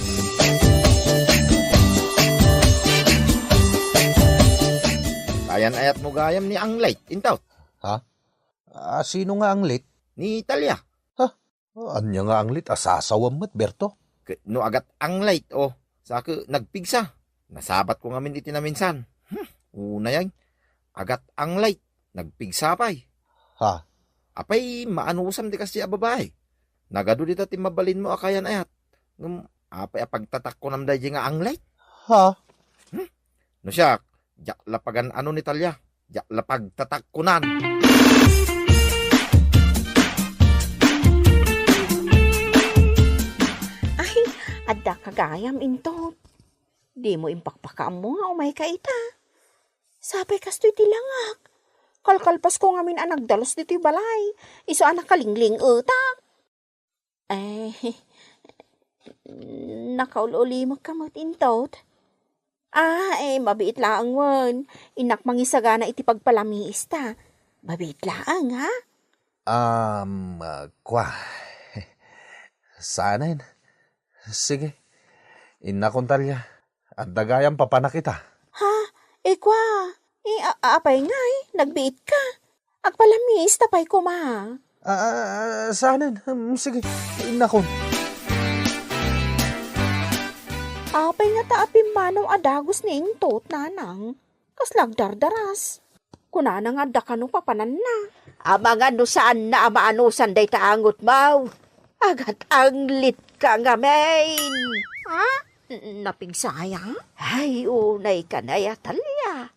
Kayan ayat mo gayam ni ang light, intaw. Ha? Sino nga ang lit? Ni Talya. Anya nga ang lit? Asasawam mo't, Berto. No agat ang light, Saka nagpigsa. Nasabat ko ngamin iti na minsan. Una yan. Agat ang light. Nagpigsa pa'y. Ha? Apay, maanusam di kasi babae. Nagado di tati mabalin mo akayan ayat. Apay apagtatak ko namday nga ang light. Ha? No siya, jak lapagan ano ni Talya. Jak lapagtatak kunan. Ay, adda kagayam intot. Di mo impakpakam mo nga umay ka ita. Sabay kastoy tilangak. Kalkalpas ko ngamin nagdalos dito'y balay. Iso anak kalingling utak. Nakaululi magkamot intot. Mabiit laang wan. Inak mangisagana iti pagpalamiis ta. Mabiit laang, ha? Kwa. Saanin? Sige. Inakon Talya. At dagayang papanak kita. Ha? Kwa. Apay ngay, nagbiit ka. Agpalamis, tapay ko ma. Saanin? Sige. Inakon. Apay nga taapim manaw adagos ni intot, nanang. Kaslag dardaras. Kunanang adda ka no papanan na. Amang ano saan na amaanusan day taangot mau. Agat ang lit ka nga main. Ha? Napigsaya? Ay, unay ka na ya, Talya.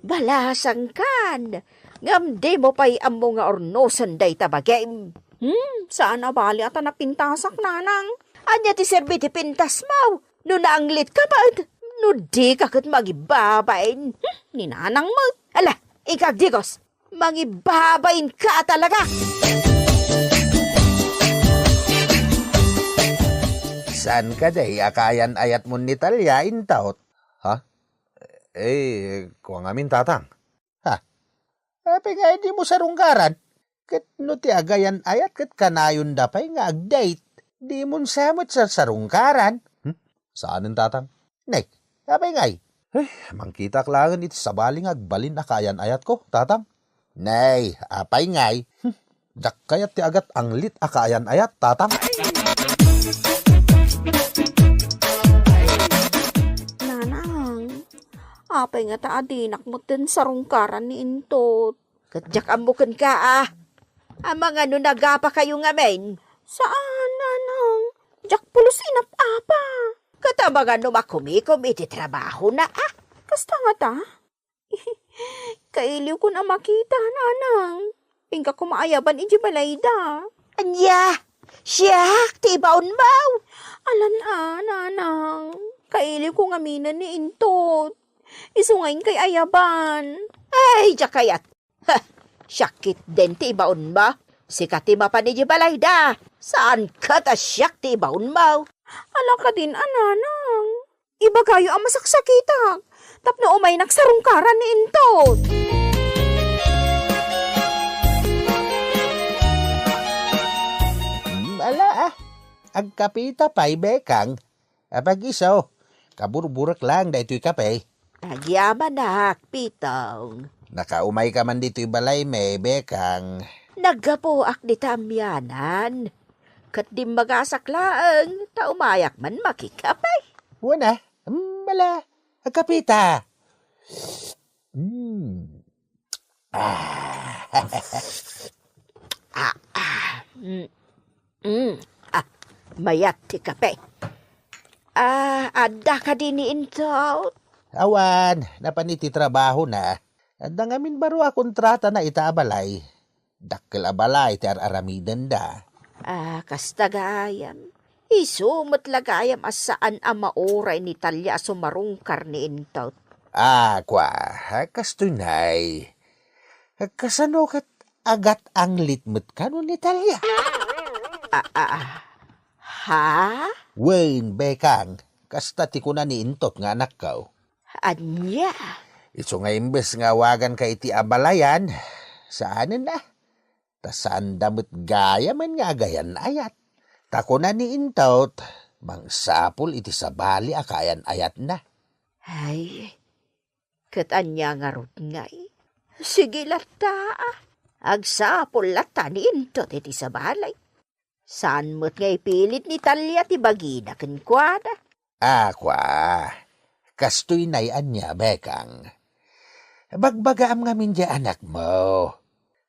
Balasang kan. Ngam di mo pa'y amo nga ornosan day tabagay. Saan abali at napintasak nanang? Anya ti serbi ti pintas mo. No naanglit ka ba? No di ka kat magibabain. Ni nanang mo. Ala, ikagdigos. Magibabain ka talaga. Saan ka day? Akayan ayat mo ni Talya intaot. Ha? Kuwang amin tatang. Ha? Nga hindi mo sarunggaran. Kat no ti agayan ayat kat kanayon dapay nga agdate. Di mo samot sa sarunggaran. Saan ang tatang? Nay, apay ngay. Mangkita klangan iti sabaling agbalin akayan ayat ko, tatang. Nay, apay ngay. Dak kayat ti agat ang lit akayan ayat, tatang. Apay nga taadinak mo din sarungkaran ni intot. Kadyak amukan ka Amang ano nagapa kayo nga men? Saan, nanang? Jak pulos inap-apa. Katabagan no makumikom iti trabaho na Kasta nga ta? Kailiw ko na makita, nanang. Pingka kumaayaban iti balayda. Anya! Siyak! Tibaon mau! Alan nanang. Kailiw ko nga minan ni intot. Isungain kay ayaban. Ay, jakayat. Ha, syakit din ti ibaon ba? Sikati mapanidya balay da. Saan ka ta syak ti ibaon mo? Ala ka din, ananang. Iba kayo ang masaksakitak. Tapno umay nagsarungkaran ni Intot. Ala agkapita pa'y bekang. Pag-isaw, kaburburak lang da ito'y kape. Nagyaman na, pitong. Nakaumay ka man dito'y balay may bekang. Naggapoak di tamyanan. Kat di magasaklaan, taumayak man makikapay. Wala, mala, agkapita. Mayat ti kape. Ada ka din ni Intot. Awan, napaniti trabaho na. Anda ngamin baro a kontrata na itaabalay. Dakkel abalay ti aramidan da. Kastagayam. Isumot lagayam asaan ang mauray ni Talya sumarungkar ni Intot. Kwa, kastunay. Kasano kat agat ang litmut kanon ni Talya? Ha? Wayne, bekang, kasta ti kuna ni Intot nga anak kaw. Anya? Iso nga imbes nga wagan ka iti abalayan, saanin na? Tasaan damot gaya man nga agayan ayat. Tako na ni Intot, mangsapol iti sabali akayan ayat na. Ay, katanya nga rot ngay. Sige lata, agsapol lata ni Intot iti sabalay. Saan mo't ngay pilit ni Talya ti bagina kenkwada? Kwa, kastoy nayan niya, bekang. Bagbagaam nga min anak mo.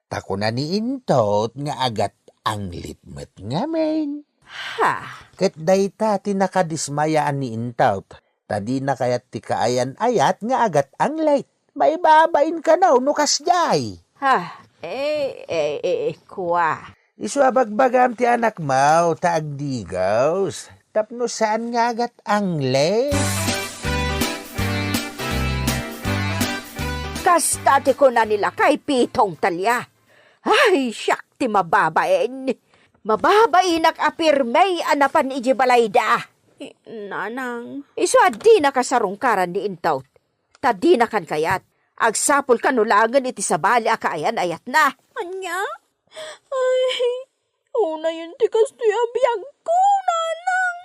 Tako na ni Intot nga agat ang litmet nga men. Ha? Ket dayta ti nakadismayaan ni Intot. Tadi na kayat ti kaayan ayat nga agat ang light. May babain ka na nukas jay. Ha? Kwa. Isuabagbagam ti anak mo, taagdigaws. Tapno saan nga agat ang light? Kastati ko na nila kay Pitong Talya. Ay, siyak ti mababain. Mababainak apirmay anapan iji balayda. Nanang, iso adi na kasarungkaran ni Intot. Tadi na kan kayat. Agsapol kanulangan iti sabali akaayan ayat na. Anya? Ay, una yun ti kastoy abiyag ko, nanang.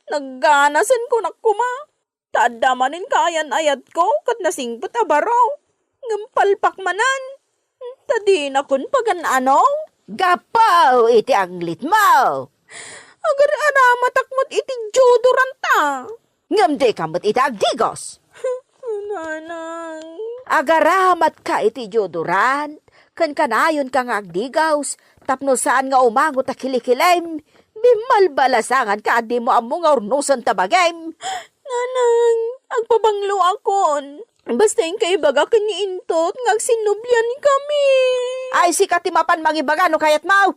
Nagganasan ko na kuma. Tadamanin kayan ayat ko, kat nasingpot abaraw. Ngampalpak manan. Tadi na kun pagan ano? Gapaw, iti anglit mo. Agar matakmot iti jodoranta. Ngamde kamot iti agdigos. Nanang. Agaramat ka iti jodorant. Kan kanayon ka nga agdigaws. Tapno saan nga umangot a kilikilem. Bimalbalasangan ka adi mo among urnusan tabagem. Nanang, agpabanglo akon. Basta yung kaibaga ka ni Intot, ngagsinubyan kami. Ay, si katimapan mangibaga no kayat mau.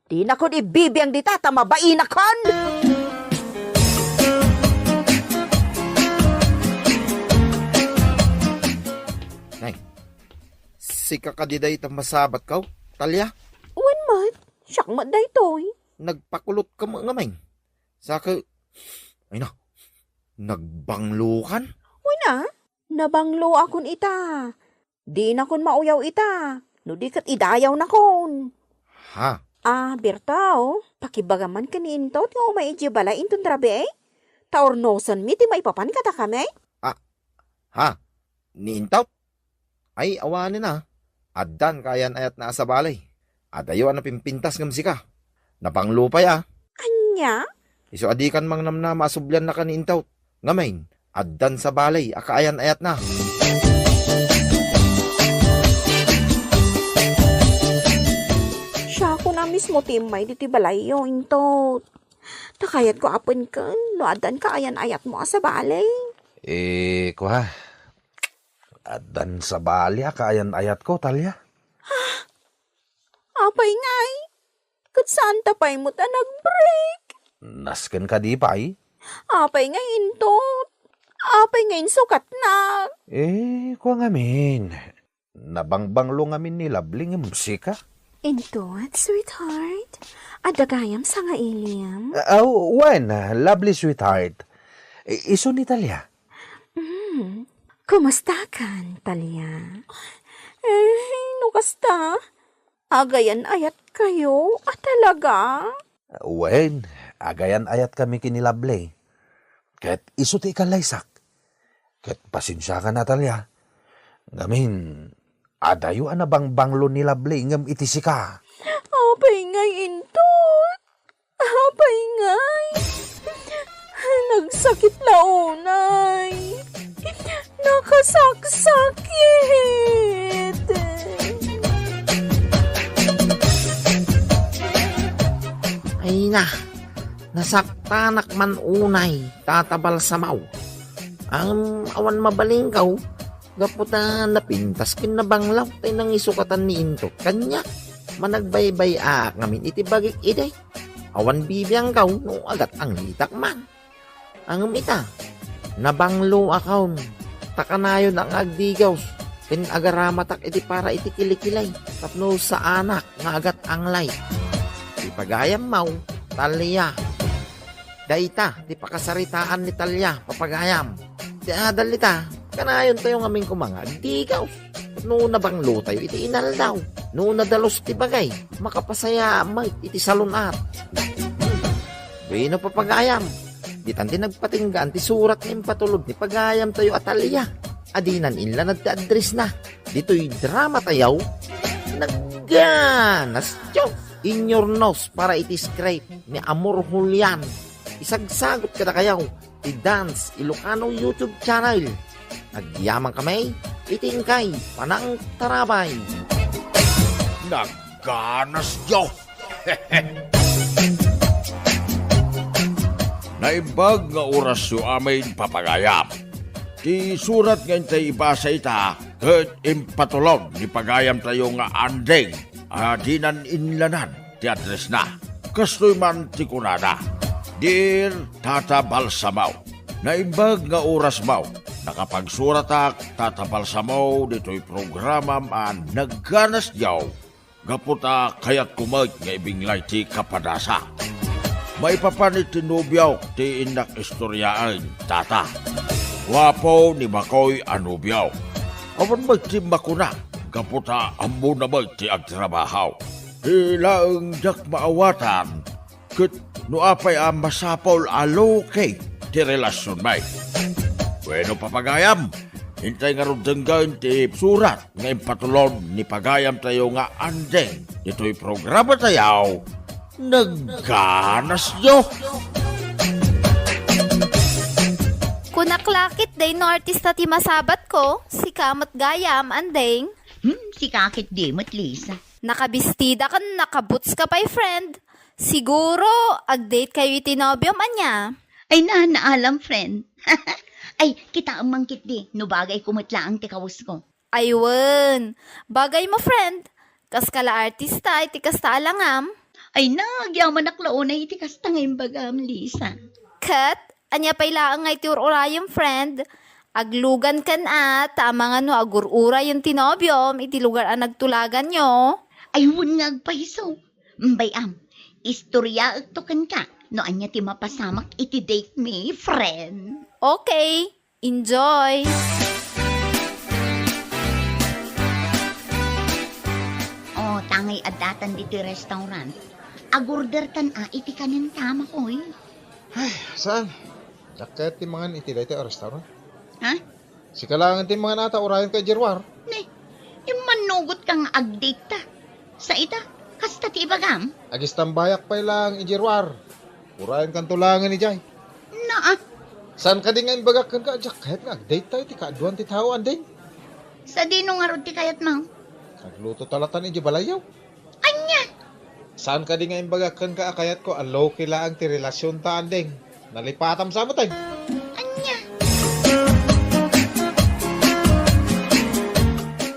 Di na ko ibibiyang dita, tamabain akon. Nay, si kakadiday masabat kaw, Talya? Uwan mat, siyak mat day toy. Nagpakulot ka mo nga may. Saka, ay na, nagbanglukan? Uy na, nabanglo akon ita. Di na kon mauyaw ita. No di kat idayaw na kon. Ha? Bertao, pakibagaman ka ni Intot nga umaidya bala inton trabe eh. Taornosan mi ti maipapan kata kami. Ha? Ni Intaw? Ay, awanin na. Addan kayan ayat na sa balay. Adayo na pimpintas ngam sika. Napanglupay Anya? Iso adikan mang namna masublan na ka ni Intaw. Ngamain, addan sa balay, akaayan ayat na. Siya ko na mismo timay diti balay yung Intot. Takayat ko apon ka, no adan ka ayan ayat mo sa balay. Kwa, adan sa bali akayan ayat ko, Talya. Apay ngay, kat saan tapay mo ta nag-break? Nasken ka di pa Apay ngay Intot, Apay ngayon sukat na. Kuha ngamin. Nabangbanglo ngamin ni Labling ng musika. Indot, sweetheart. Adagayam sa nga ilyam. Lovely sweetheart. Iso ni Talia. Kumusta kan, Talia? Nukasta? Agayan ayat kayo? Talaga? Agayan ayat kami kinilable. Ket iso ti ikalaysak. Ket pasensya ka na, Talia. Ngamin, adayo ana bang banglo ni Lable ngam itisika. Apay ngay, Indot. Apay ngay. Nagsakit launay. Nakasaksakit. Ay na, nasaktanak man unay, tatabal samaw. Ang awan mabalingkaw, gaputa napintas kinabanglaw tay nang isukatan ni Into. Kanya, managbaybay ngamin itibagik iday. Awan bibiyang kaw no agat ang litak man. Ang ita, nabanglo akaw, takanayon ang agdigaw. Pinagaraamatak iti para iti kilikilay, tapno sa anak nga agat ang lay. Pagayam mau, Talia. Daita, di pakasaritaan ni Talia, papagayam. Di adalita, kanayon tayo ngaming kumangag, di ikaw. No nabanglo tayo, iti inal daw. No nadalos ti bagay, makapasaya may iti salunat. Bueno papagayam, di tanti nagpatinggan, ti surat ni patulog ni pagayam tayo at Talia. Adinan inla nagta-address na. Dito'y drama tayaw. Nagganas, tiyo. In your nose para iti-scrape ni Amor Julian. Isagsagot ka na kayaw. I-dance Ilocano YouTube channel. Nagyamang kamay, itingkay, panang tarabay. Nagganas yo! Naibag nga oras yu amin papagayam. Di surat ngayon tayo ibasa ita, kat impatulog ni pagayam tayo nga andeng. Dinan inlanan, ti address na. Kastoy man ti kunada. Dear Tata Balsamaw, naimbag nga oras maw, nakapagsuratak Tata Balsamaw dito'y programa nagganas yaw. Gaputa kayat kumag nga ibinglay ti kapadasa. May papanit ti nubyaw ti inak istoryaan, Tata. Wapo ni Makoy anubyaw. Awan magtimba ko na. Kaputa ambo na ti agtrabahaw. Hilaang jak maawatan. Kat no apay masapol alokay ti relasyon may. Bueno papagayam, hintay nga rin denggan ti surat nga impatulon ni pagayam tayo nga andeng. Ito'y programa tayaw. Nagganas yo! Kunaklakit day no artista ti masabat ko, si Kamat Gayam andeng. Si kakit dimot, Lisa. Nakabistida ka, nakaboots ka pa'y friend. Siguro, ag-date kayo itinobyom anya. Ay naalam, friend. Ay, kita ang mangkit di. No bagay kumutla ang tikawus ko. Aywan, bagay mo friend. Kas kala artista, iti kasta alangam. Ay nagyaman aklaon ay iti kasta ngayon bagam, Lisa. Kat, anya pa'y laang nga iti ururayong friend. Aglugan kan tama nga no, agurura yung tinobyom, iti lugar ang nagtulagan nyo. Ay, wun nga agpahiso. Bayam, istorya agtukan ka. No, anya ti mapasamak, iti date me, friend. Okay, enjoy! Oh, tangay adatan diti restaurant. Agorder kan iti kanin tama ko eh. Ay, saan? Dakat ti mga iti dito restaurant. Ha? Si kalangan ti mga nata urayan kay Jerwar. Ne, manugot kang agdate ta. Sa ita, kasta ti ibagam. Agis tambayak pa lang i Jerwar. Urayan kan tulangan ni Jay. Na Saan ka di nga imbagak kan ka? Diyak, kahit nga agdate tayo, ti kaaduan ti tao anding. sa dino nga rod ti kayat mo. Nagluto talatan ni Balayaw. Anya? Saan ka di nga imbagak kan ka? Kayat ko, alow kila ang ti relasyon ta anding. Nalipatam sa mo tayo. Anya?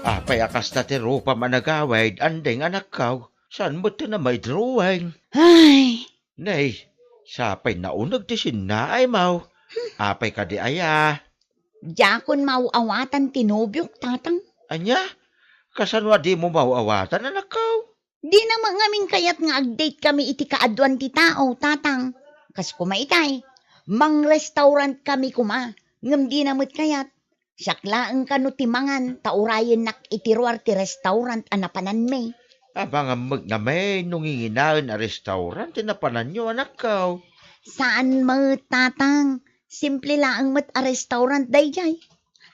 Apay akas na ti rupa managawid, andeng anak kaw. Saan mo ito na may drawing? Ay, Nay, sapay naunag ti sinaay maw. Apay ka di aya. Jakon mauawatan tinubyok, tatang. Anya, kasanwa di mo mauawatan, anak ko. Di naman ngamin kayat nga ag-date kami iti kaadwan ti tao, tatang. Kas kumaitay, mang restaurant kami kuma, ngam di namit kayat. Siyaklaang kano timangan, taurayan nak itiruar ti restaurant anapanan me. Abang amag na may nunginginaon a restaurant, tinapanan nyo, anak ko. Saan mo, tatang? Simple lang mat a restaurant dayjay.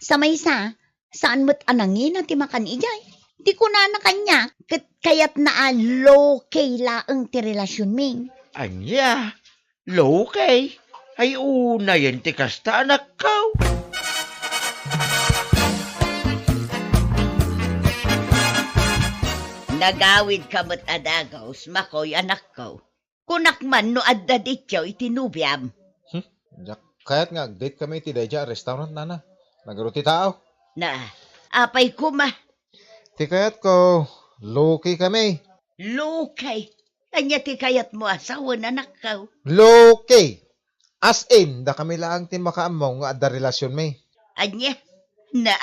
Sa maysa, saan mat anangin at timakan ijay. Di ko na kanya, kayat na low-kay laang ti relasyon ming. Anya, lokay. Ay una yan ti kasta, anak ko. Nagawid ka mat adagaws, makoy anak ko. Kunak man no adda dityaw itinubyam. Kaya't nga ag-date kami iti dayja restaurant nana. Nagaruti tao. Na, apay kuma. Ti kayat ko, low-key kami. Lokay. Anya ti kayat mo asawan anak ko. Low-key. As in, da kami lang ti makaamaw nga adda relasyon may. Anya, na,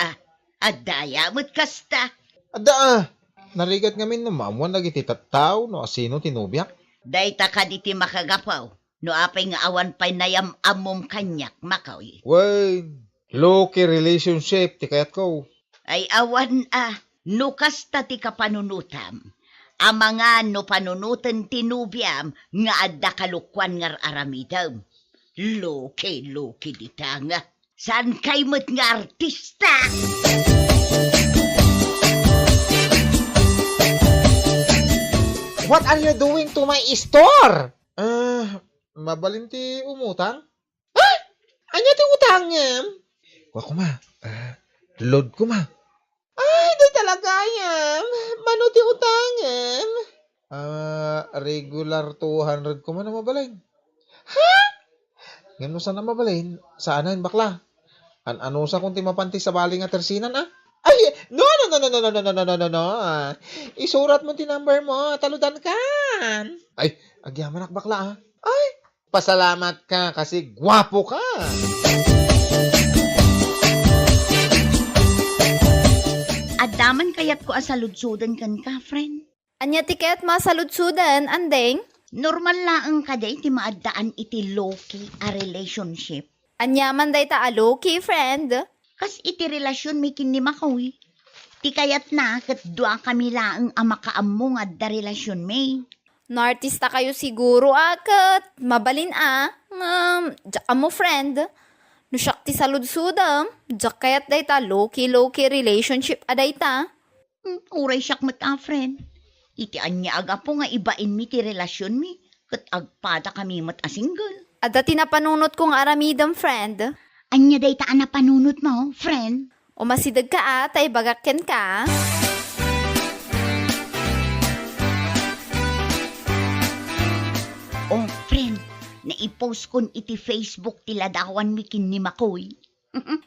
adaya mo't kasta. Adda narigat ngamin no maamuan lagi ti tattaw no asino tinubyak. Dayta ka diti makagapaw. No apay nga awan pay nayam amom kanyak makaw. Well, low-key relationship ti kayat ko. Ay awan no kasta ti kapanunutam. Amanga no panunutan tinubyam nga adda kalukwan ngar aramidam. Loki dita nga. Saan kay mo't nga artista? What are you doing to my store? Mabalinti umutang? Anya ti utang niya? Wa ko ma. Load ko ma. Ay, di talaga yan. Mano ti utang yan? Regular 200 ko man na mabalin. Ha? Ngayon mo sana mabalin. Saanan bakla? Ano sa kung timapanti sa baling at tersinan Ay, no. Isurat mo ti number mo. Taludan kan. Ay, agyaman ak bakla Ay, pasalamat ka kasi gwapo ka. Adaman kayat ko asaludsudan kan ka, friend. Anya tiket masaludsudan, andeng? Normal laang ka day ti maaddaan iti low-key a relationship. Anyaman day ta aloki, friend. Kas iti relasyon mi kin ni makawi. Ti kayat na kat dua kami laang amakaammo nga da relasyon mi. No artista kayo siguro akat. Mabalin jak mo friend. No siyak ti saludsudam. Jak kayat day ta loki relationship aday ta. Uray siyak mata, friend. Iti anya aga po nga ibain mi ti relasyon mi. Kat agpada kami mata single. Ada tinapanunot kong aramidam, friend. Anya day taan na panunot mo, friend. O masidag ka tay bagakken ka. Friend, naipost kon iti Facebook ti ladawan mi kin ni Makoy.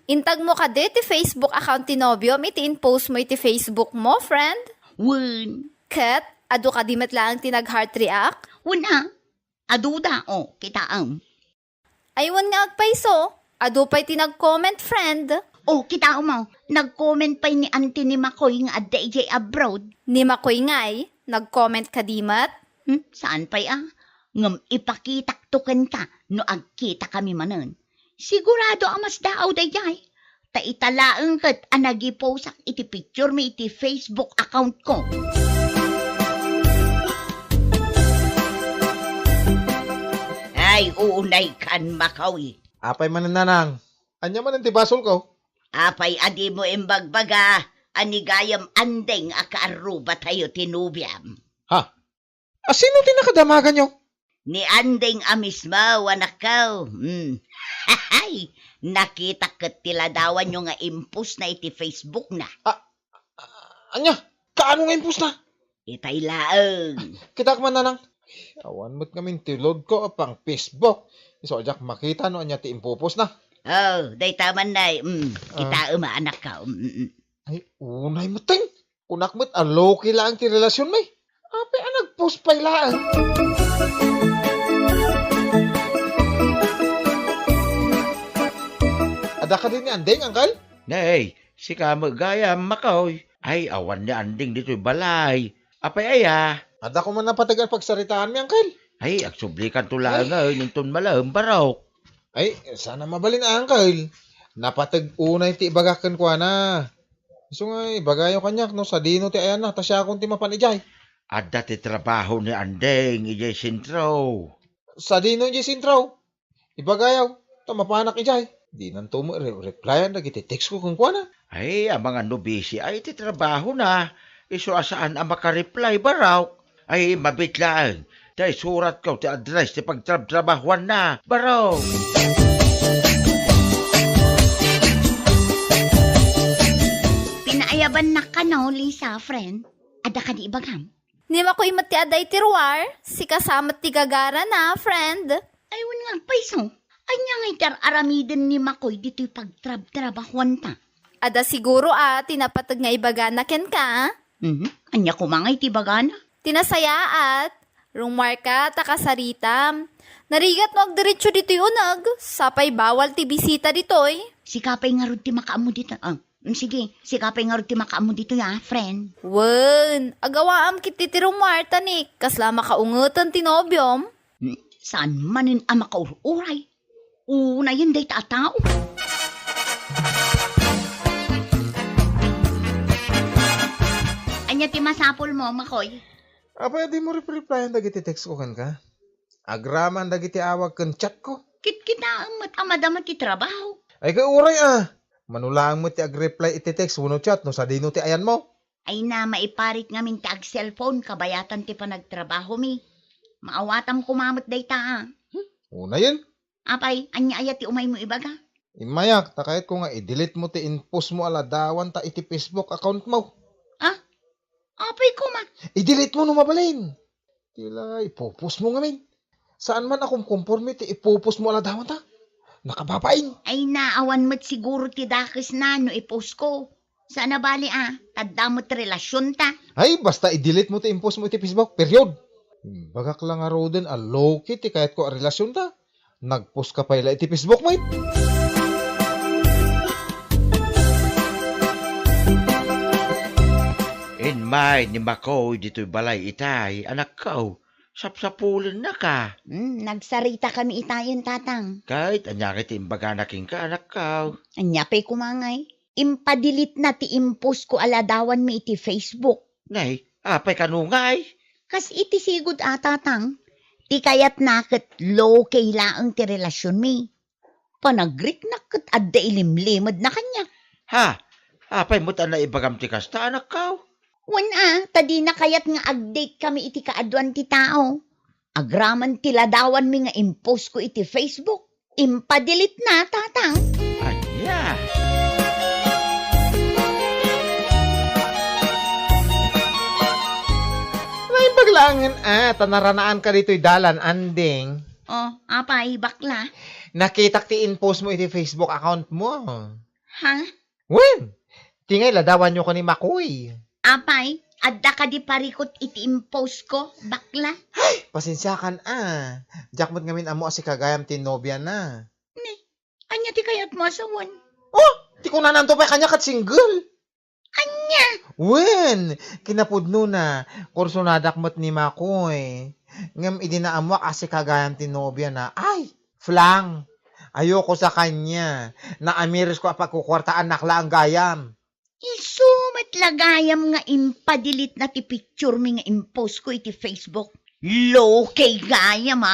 Intag mo ka di ti Facebook account ti nobyo, iti in-post mo iti Facebook mo, friend. Wun. Kat, ado ka di matlaang tinag-heart react? Wuna. Aduda, kitaang. Aywan nga agpaiso. Ado pa'y tinag-comment, friend. Kitaang mo. Nag-comment pa'y ni auntie ni Makoy nga adda ijay abroad. Ni Makoy nga'y, nag-comment ka di mat? Saan pa'y ngam ipakitaktukan ka no agkita kami manan. Sigurado amas daaw dayay. Ta italaang kat anagiposak iti picture mi iti Facebook account ko. Ay, uunay kan Makawi. Apay manananang. Anya man ang tibasol ko. Apay adi mo imbagbaga. Anigayam andeng akaaruba tayo tinubyam. Sino tinakadamagan nyo? Ni andeng amisma wanakaw. Hay, nakita kat tiladawan nyo nga impus na iti Facebook na. Anya, kaano nga impus na? Itay laang. Kita ka mananang. Awan mo't kaming tilod ko apang Facebook. So, ajak makita no anya ti impupos na. Day taman na. Kita anak ka. Ay, unay mo ting. Kunak mo't aloki lang ti relasyon may. Ape, nag-post pa ilaan. Ada ka din ni Andeng, Uncle? Nay, si kamagayam makoy. Ay, awan ni anding dito'y balay. Apay aya. Ada ko man napatagal pagsaritaan mi, Uncle. Ay, agsublikan tula nga, nintun malam barok. Ay, sana mabalin, Uncle. Napatag unay ti ibagakan ko na. So nga, ibagayo kanyak, no, sa dino ti ayan na, tasya akong ti mapanijay. Ada ti trabaho ni anding, ijay sintro. Sa dino di sintraw. Ibagayaw, tamapanak ijay. Di nang tumo, replyan na giti, text ko kung kwa na. Ay, ang mga nobisi ay ti trabaho na. Iso asaan ang makareply barok. Ay, mabitlaan. Dahil surat ko ti address ti pagtrabahuan na, barok. Pinaayaban na ka no, Lisa, friend. Ada ka di ibagam? Ni makoy mati aday tiruar, si kasamat ti gagara na, friend. Ayun nga, paiso. Anya ngay aramiden ni Makoy dito'y pagtrabahuan ta. Ada siguro tinapatag nga ibagana ken ka. Anya kumangay ti bagana. Tinasaya at rumarka takasarita. Narigat mo agdiretso dito'y unag. Sapay bawal ti bisita dito'y. Sikapay nga rod ti makaamo dito. Sige, sikapay nga rod ti makaamo dito friend. Wen, agawaam kiti ti rumarta ni. Kasla makaungutan ti nobyom. Saan manin ang makaururay? Una yun day tatao. Anya ti masapol mo, Makoy? Pwede mo replyan dagiti text ko kan ka. Agraman dagiti awag kan chat ko. Kit-kita ang matamadamat ti trabaho. Ay kauray Manulaan mo ti agreply iti text uno chat no sa dino ti ayan mo. Ay na maiparit ngamin ti ag cellphone kabayatan ti panagtrabaho mi. Maawatam kumamot day ta. Una yun. Apay, anya ayat ti umay mo ibaga? Imayak, takayat ko nga i-delete mo ti inpost mo aladawan ta iti Facebook account mo. Apay ko man. I-delete mo no mabalin. Tila, ipopost mo ngamin. Saan man akong conforme ti ipopost mo aladawan ta? Nakababain. Ay naawan mo't siguro ti dakis na no ipost ko. Saan na bali tadda mo't relasyon ta. Ay, basta i-delete mo ti inpost mo iti Facebook, period. Bagak lang nga roden, low-key ti kayat ko a relasyon ta. Nagpost ka pa ila iti Facebook, mate. In mind ni Makoy dito'y balay itay, anak ko, sapsapulin na ka. Nagsarita kami itayon tatang. Kahit anyakit imbaga na king ka, anak ko. Anya pa'y kumangay. Impadilit na ti impos ko aladawan mi iti Facebook. Nay, apay kanungay. Kas iti sigud tatang. Ti kayat nakit low kay laang ti relasyon mi. Panagrik nakit adda ilimlimad na kanya. Ha? Apay mo na ibagam ti kasta, anak ko. Tadi na kayat nga agdate kami iti kaadwan ti tao. Agraman ti ladawan mi nga impos ko iti Facebook. Impadilit na tatang. Anya? Paglangin tanaranaan ka dito'y dalan, anding. Apay, bakla. Nakita ti in-post mo iti Facebook account mo. Ha? Wen, tingay ladawan nyo ka ni Makoy. Apay, adda ka di parikot iti impose ko, bakla. Pasensya kan Jakmot ngamin amo si kagayam ti nobya na. Anya ti kayat mo asawan? Ti ko nananto pa kanya kat single. Anya? Wen, kinapudno na, kurso nadakmot ni Makoy. Ngam idinaamwa kasi kagayam ti nobya na, ay, flang. Ayoko sa kanya. Naamiris ko apagkukwartaan nakla ang gayam. Isumat lagayam nga impadilit na ti picture mi nga impose ko iti Facebook. Low kay gayam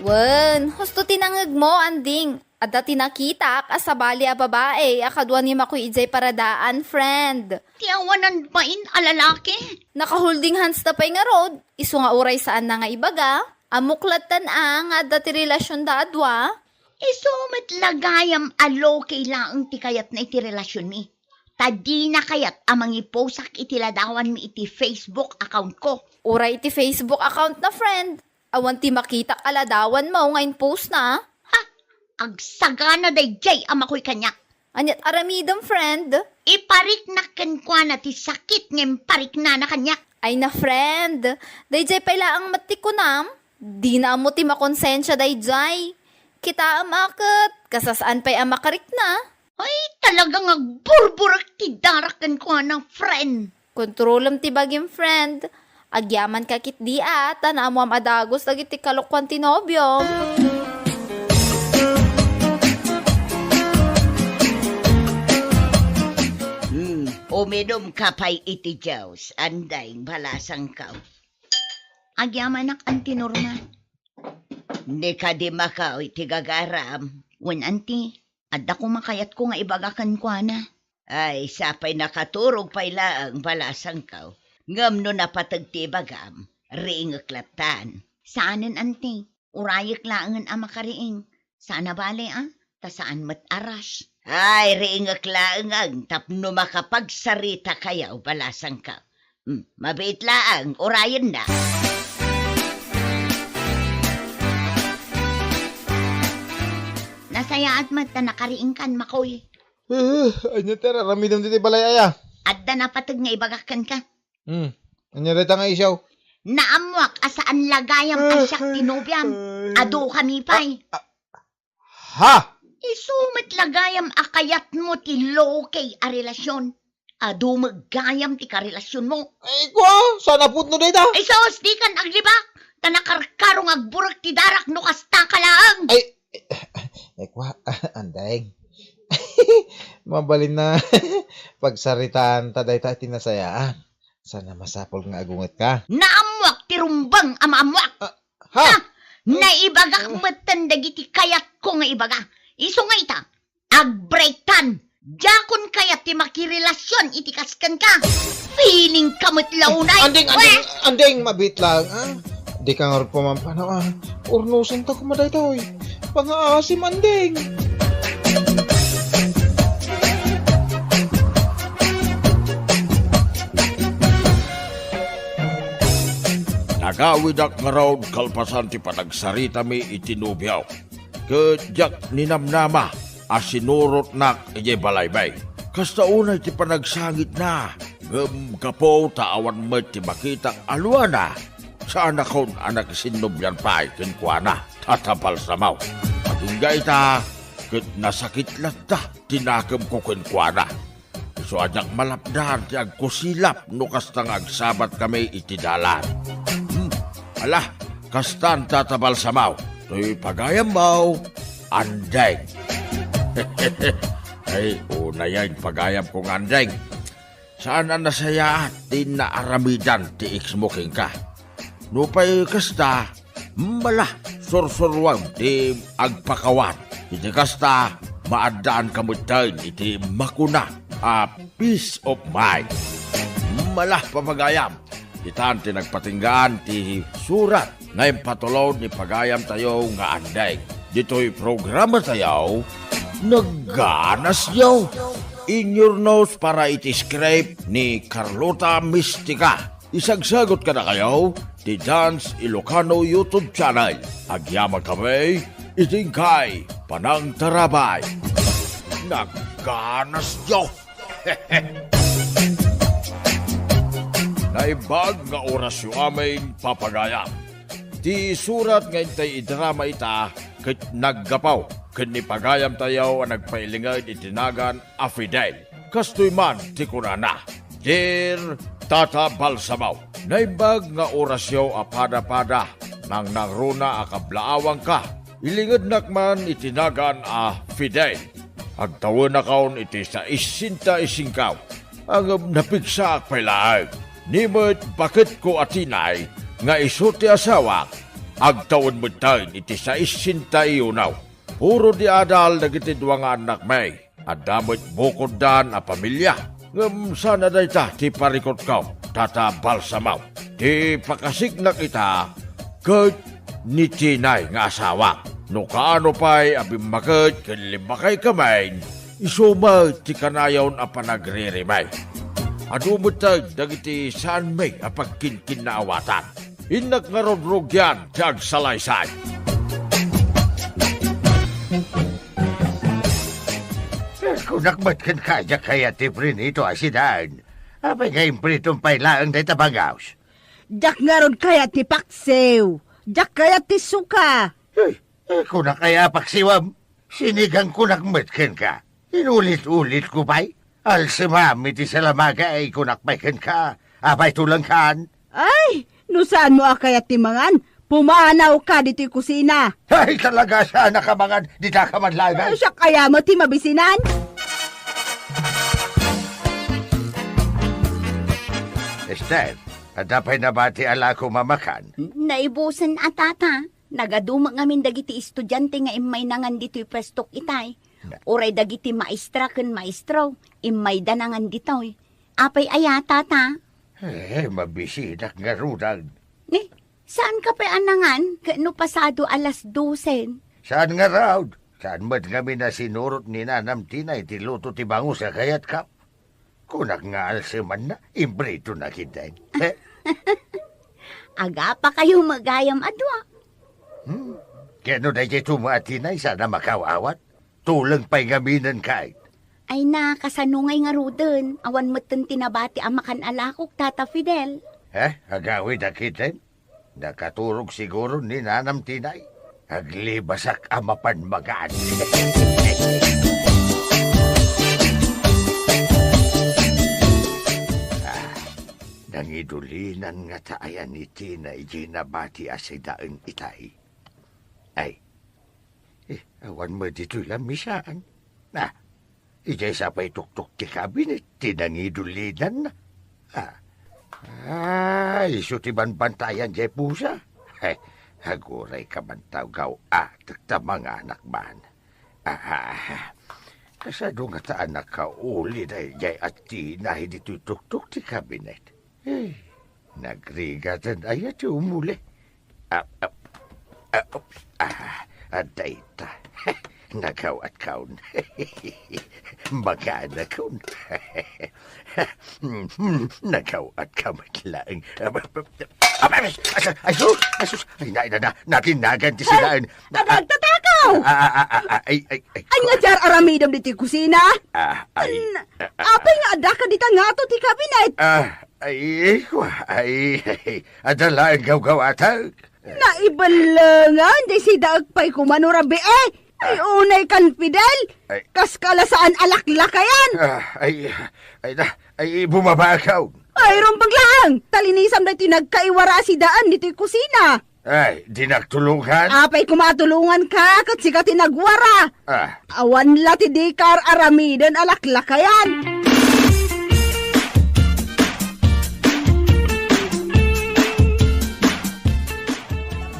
Wen, husto tinangag mo, anding. Ada tinakita asabali a babae, akadwa ni Makoy ijay paradaan, friend. Tiawanan ba alalaki? Nakaholding hands na pa'y nga rod, iso nga uray saan na nga ibaga. Amuklatan nga dati relasyon da adwa. Isumat lagayam alo kailaang ti kayat na iti relasyon mi. Tadi na kayat amang iposak iti ladawan mi iti Facebook account ko. Uray iti Facebook account na, friend. Awan ti makita aladawan mo ngayon post na. Agsagana day jay amakoy kanyak. Anyat aramidam, friend. Iparik na kenkwa na ti sakit ngem parik na kanyak. Ay na friend, dayjay pala ang matikunam. Di na mo ti makonsensya dayjay. Kita amakit, kasasaan pa'y amakarik na. Ay, talagang agburburak ti darakan ko ng friend. Kontrolam ti bagim friend. Agyaman kakit di at, na mo am adagos lagi ti kalokwan ti nobyo. Uminom ka pa'y iti Diyos, anday balasang ka. Agyamanak ang tinorma. Hindi ka di makaw iti gagaram. Wen anti, adda ko makayat ko nga ibagakan ko na. Ay, sapay nakaturog pa'y laang balasang ka. Ngam no napatag ti bagam, riingak latan. Saanan anti, urayik laangan ang makariing. Sana bale ta saan mat aras. Ay, riingak laang tapno makapagsarita kayaw balasang ka. Mabait laang, urayan na. Nasaya at mata nakariing kan makoy. Anya tera, ramidam diti balay aya. Adda napatag nga ibagakan ka. Anya reta nga isyaw. Naamwak asaan lagayam asyak tinubyam. Ado kami pa'y. Ha? Isumit lagayam akayat mo ti lokay a relasyon. Ado maggayam ti karelasyon mo. Ay, kwa, sana putno dita. Ay sos, di kan aglibak. Tanakarkarong agburak ti darak no kasta ka lang. Ay, kwa, andeng. Mabalin na pagsaritaan taday ta tinasayaan. Sana masapol nga agungot ka. Naamwak ti rumbang amamwak. Ha? Naibagak matan dagiti kayat ko nga ibaga. Iso nga ita, agbreaktan. Jakon kayat ti makirelasyon iti kaskan ka. Feeling kamot launay. Andeng, mabit lang. Di ka nga rin pumampanaw. Urnusan ta kumaday ta, oy. Pang-aasim, andeng. Nagawid ak nga raw kalpasan ti panagsarita mi itinubyaw. Kadyak ninamnama asinurot nak ije balaybay. Kasta unay ti panagsangit na. Kapo taawan mo ti makita alwana. Saan akon anak sinubyan pa kinkwana tatapal samaw. Patingga ita ket nasakit latta tinakam ko kinkwana. So ajak malapdan ti agkusilap no kastang agsabat kami iti dalan. Alah, kastan tatabal samaw. To'y pagayam mau, andeng. Ay, una yan, pagayam kong andeng. Saan ang nasaya di naaramidan ti iksmoking ka? Nupay kasta, malah, sursurwag di agpakawan. Iti kasta, maadaan kamutain iti makuna, peace of mind. Malah papagayam. Itan ti nagpatinggaan ti surat na impatulaw ni pagayam tayo nga anday. Dito'y programa tayo, nagganas yaw. In your nose para iti-scrape ni Carlota Mistika. Isagsagot ka na kayo, ti Dance Ilocano YouTube channel. Agyaman kami, itingkay, panang tarabay. Nagganas yaw. Naibag nga oras yung aming papagayam. Ti surat nga intay idrama ita ket naggapaw ken ni pagayam tayaw ang nagpailingad itinagan afidel. Kastoy man ti kunana. Dear Tata Balsamaw, naibag nga oras yaw apada-pada nang nagruna akablaawang ka. Ilingad nakman itinagan fidel. Agtawon na kaon iti sa isinta isingkaw. Ang napigsa akpailaag. Nimot bakit ko atinay nga iso ti asawa agtawon mo tayo iti sa isinta iyunaw. Puro di adal nagiti duwang anak may at damot bukod dan a pamilya. Ngam sana day ta ti parikot kaw Tata Balsamaw. Ti pakasignak ita kat ni tinay nga asawa. No kaano pa'y abimakit kanlibakay kamay isuma ti kanayaw a panagririmay. Adumutag dagiti saan may apagkinkin na awatan. Inak nga rodrog yan, tiyag salaysay. Kung nakmatkan kaya kaya ti Prinito asidan, Apay kayong pritong pailaang day tabagaws. Jak nga ron kaya ti paksew. Jak kaya ti suka. Kung na kaya paksiwam, sinigang ko nakmatkan ka. Inulit-ulit ko ba'y? Alsimami ti salamaga ay kunakmaykan ka. Abay tulang kan. Ay, no saan mo kaya ti mangan? Pumanaw ka dito'y kusina. Ay talaga sana ka mga di ka manlagay. Siya kaya mo ti mabisinan? Esther, adapay na ba ti ala ko mamakan? Naibusan atata. Nagaduma ngamin dagiti estudyante nga imay nangan dito'y pwestok itay. Oray dagiti maestra ken maestro, imay danangan ditoy. Apay ayata ta. Mabisidak nga rudag. Saan ka pa anangan? Kano pasado alas 12? Saan nga raw? Saan mat kami na sinurot ni Nanam Tinay ti luto ti bango sa kayat kap? Kunak nga alsiman na, imbrito na kita. Aga pa kayo magayam adwa. Kano na jay tumatinay sana makawawat? Tulang pa'y gaminan kahit. Ay na, kasanungay nga ruden. Awan matan tinabati amakan alakok, Tata Fidel. Agawid na kita. Nakaturog siguro ni Nanam Tinay. Aglibasak amapan magaan. Nangidulinan nga taayan ni Tinay ginabati asidaan itay. Ay, awan mo dito lang misaan. Ijay sa pa'y tuktok ti kabinet, tinangidulinan na. Iso ti banbantayan jay pusa. Haguray ka man gaw atak mga anak man. Kasado nga ta anak ka uli na jay at tinahi dito tuktok ti kabinet. Nagrigatan ay at umuli. Adayta. Nagaw at kaun. Magana kaun. Nagaw at kamatlaang. Ay, natinagan ti silaan. Tatakaw! Ay, nga jar aramidam diti kusina? Apay nga ada ka dita nga to ti kabinet. Adala ang gaw-gaw atag. Naibalangan, di si daagpay kumanurabi Ay, unay kan Fidel. Kas kalasaan alaklakayan. Ay, bumabakaw. Ay, rumpag lang. Talinisam na tinagkaiwara si daan dito'y kusina. Ay, di nagtulungan? Apay kumatulungan ka, kat sika tinagwara. Awan la ti dikar aramidan alaklakayan.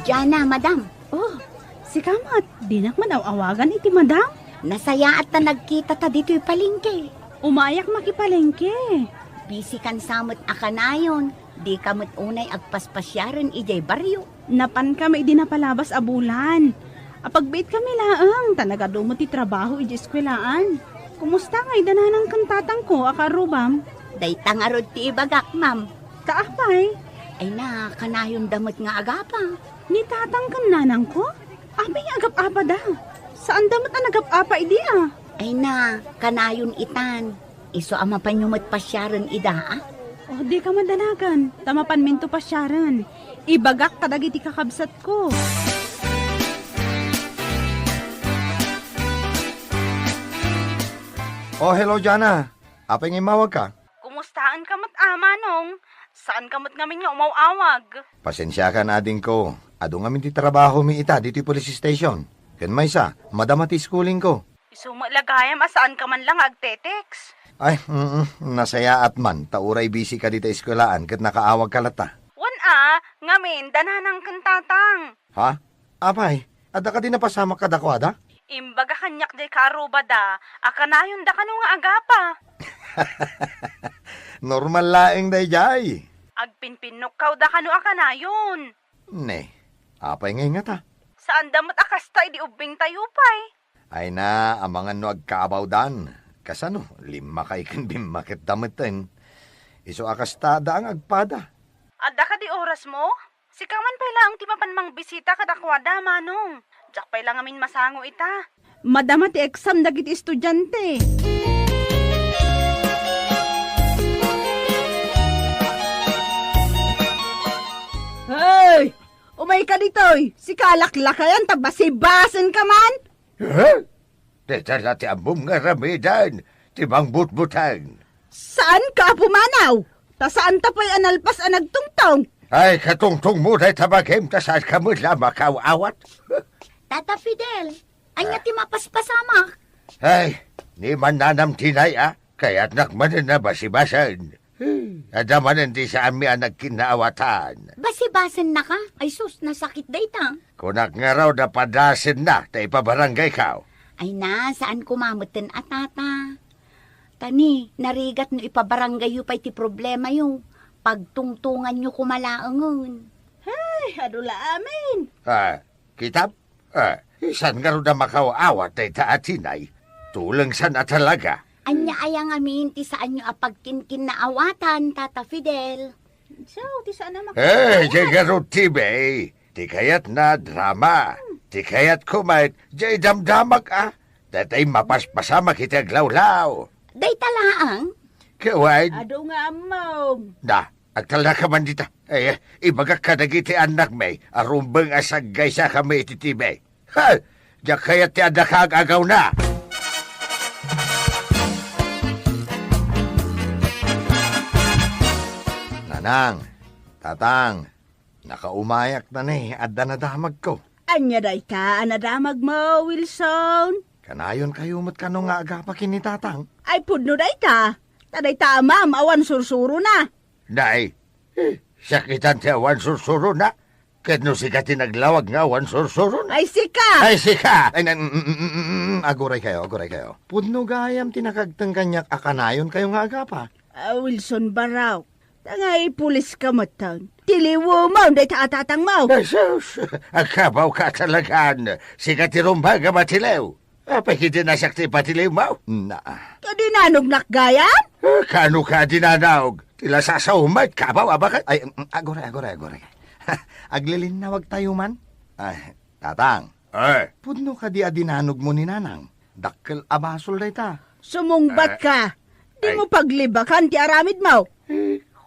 Diana, madam. Oh, si Kamat, dinak man awagan iti madam. Nasaya at na nagkita ta dito'y palengke. Umayak makipalengke. Bisi kan samot akanayon. Di kamot unay agpaspasyaran ijay baryo. Napan kami di napalabas abulan. Apagbait kami laang, tanagadumot ti trabaho ijay eskwelaan. Kumusta nga idananang kantatang ko, akarubam? Day tangarod ti ibagak, ma'am. Kaapay? Ay na, kanayon damot nga agapa. Ni tatang kan nanang ko? Abi nga agap-apa da. Saan damot ang agap-apa idi Ay na, kanayon itan. Iso ama panyumot pasyaran ida Oh, di ka madanagan. Tamapan minto pasyaran. Ibagak kadagiti kakabsat ko. Oh, hello, Jana. Apay nga mawag ka? Kumustaan ka mat amanong? Saan ka mat ngamin nga umawawag? Pasensya ka na din ko. Ado ngamin ti trabaho mi ita dito police station. Ken may sa, madama ti schooling ko. Isumalagayam asaan ka man lang agtetex. Ay, nasaya at man. Tauray busy ka dito eskwelaan ket nakaawag ka lata. Ngamin, dananang kantatang. Ha? Apay, ada ka din napasama ka dakwada? Imbaga kanyak de karuba da, akanayon da kanu nga agapa. Normal laeng day jay. Agpinpinok kaw da kanu akanayon. Ne, apay ngay nga ta. Saan damot akasta di ubing tayo pay? Ay na, amangan no agkaabaw dan. Kasano, 5 kay kan bimakit damitin. Iso akastada ang agpada. Ada ka di oras mo? Sikaman pa lang ti mapanmang bisita kadakwada manong. Diyak pa lang amin masango ita. Madama ti exam dagiti estudyante. ditoy, si kalaklakayan tabasibasan ka man. Ha? Tetala ti amom nga ramidan, ti mangbutbutan. Saan ka pumanaw? Ta saan ta pa'y analpas ang nagtungtong? Ay, katungtong mo day tabagim, ta saan ka mo lang makaawat. Tata Fidel, anya ti mapaspasama. Ay, ni man nanam tinay kaya't nakmanin na basibasan. Adamanin di sa ami ang nagkinaawatan. Basibasan na ka? Ay sus, nasakit dayta. Kunak nga raw na padasin na, ta ipabarangay ka. Ay na, saan kumamutin atata? Tani, narigat no ipabarangay yu pa'y ti problema yu. Pagtungtungan nyo kumalaangon. Ay, adula amin. Kitap? Isan nga raw na makaawat ay taatinay. Tulang san na talaga. Anya ayang amin ti saan nyo apagkinkin na awatan, Tata Fidel. So, ti saan na Jegaro tibe. Ti kayat na drama. Ti kayat kumait, jay damdamag Datay mapaspasama kita glawlaw. Day talaang? Kawain. Ado nga amom. Da, agtala ka man dita. Ay, ibagak ka nagiti anak may, arumbang asagay sa kami ititibe. Ha! Diyak kayat ti adak agaw na. Nanang, tatang, nakaumayak na ni, adda na damag ko. Anya day ka, anadamag mo, Wilson. Kanayon kayo mo't kano nga agapakin ni tatang. Ay pudno day ta. Taday ta ma'am, awan sursuro na. Day, sakitan ti awan sursuro na. Ket no sika tinaglawag nga awan sursuro na. Ay sika! Ay sika! Ay, aguray kayo. Pudno gayam tinakagtang kanyak akanayon kayo nga agapa. Wilson Baraw. Tangay pulis ka matang. Tiliwo mo, day taatatang mo. Jesus, agkabaw ka talagaan. Sika tirumbaga matilew. Apakiti na sakti patilew mo. Na. Kadinanog nakgayan? Kano ka dinanaog? Tila sasaumad, kabaw abakat. Ay, aguray. Aglilin na wag tayo man. Ay, tatang. Ay. Pudno ka di adinanog mo ni nanang. Dakkel abasol day ta. Sumungbat ka. Di mo paglibakan ti aramid mo.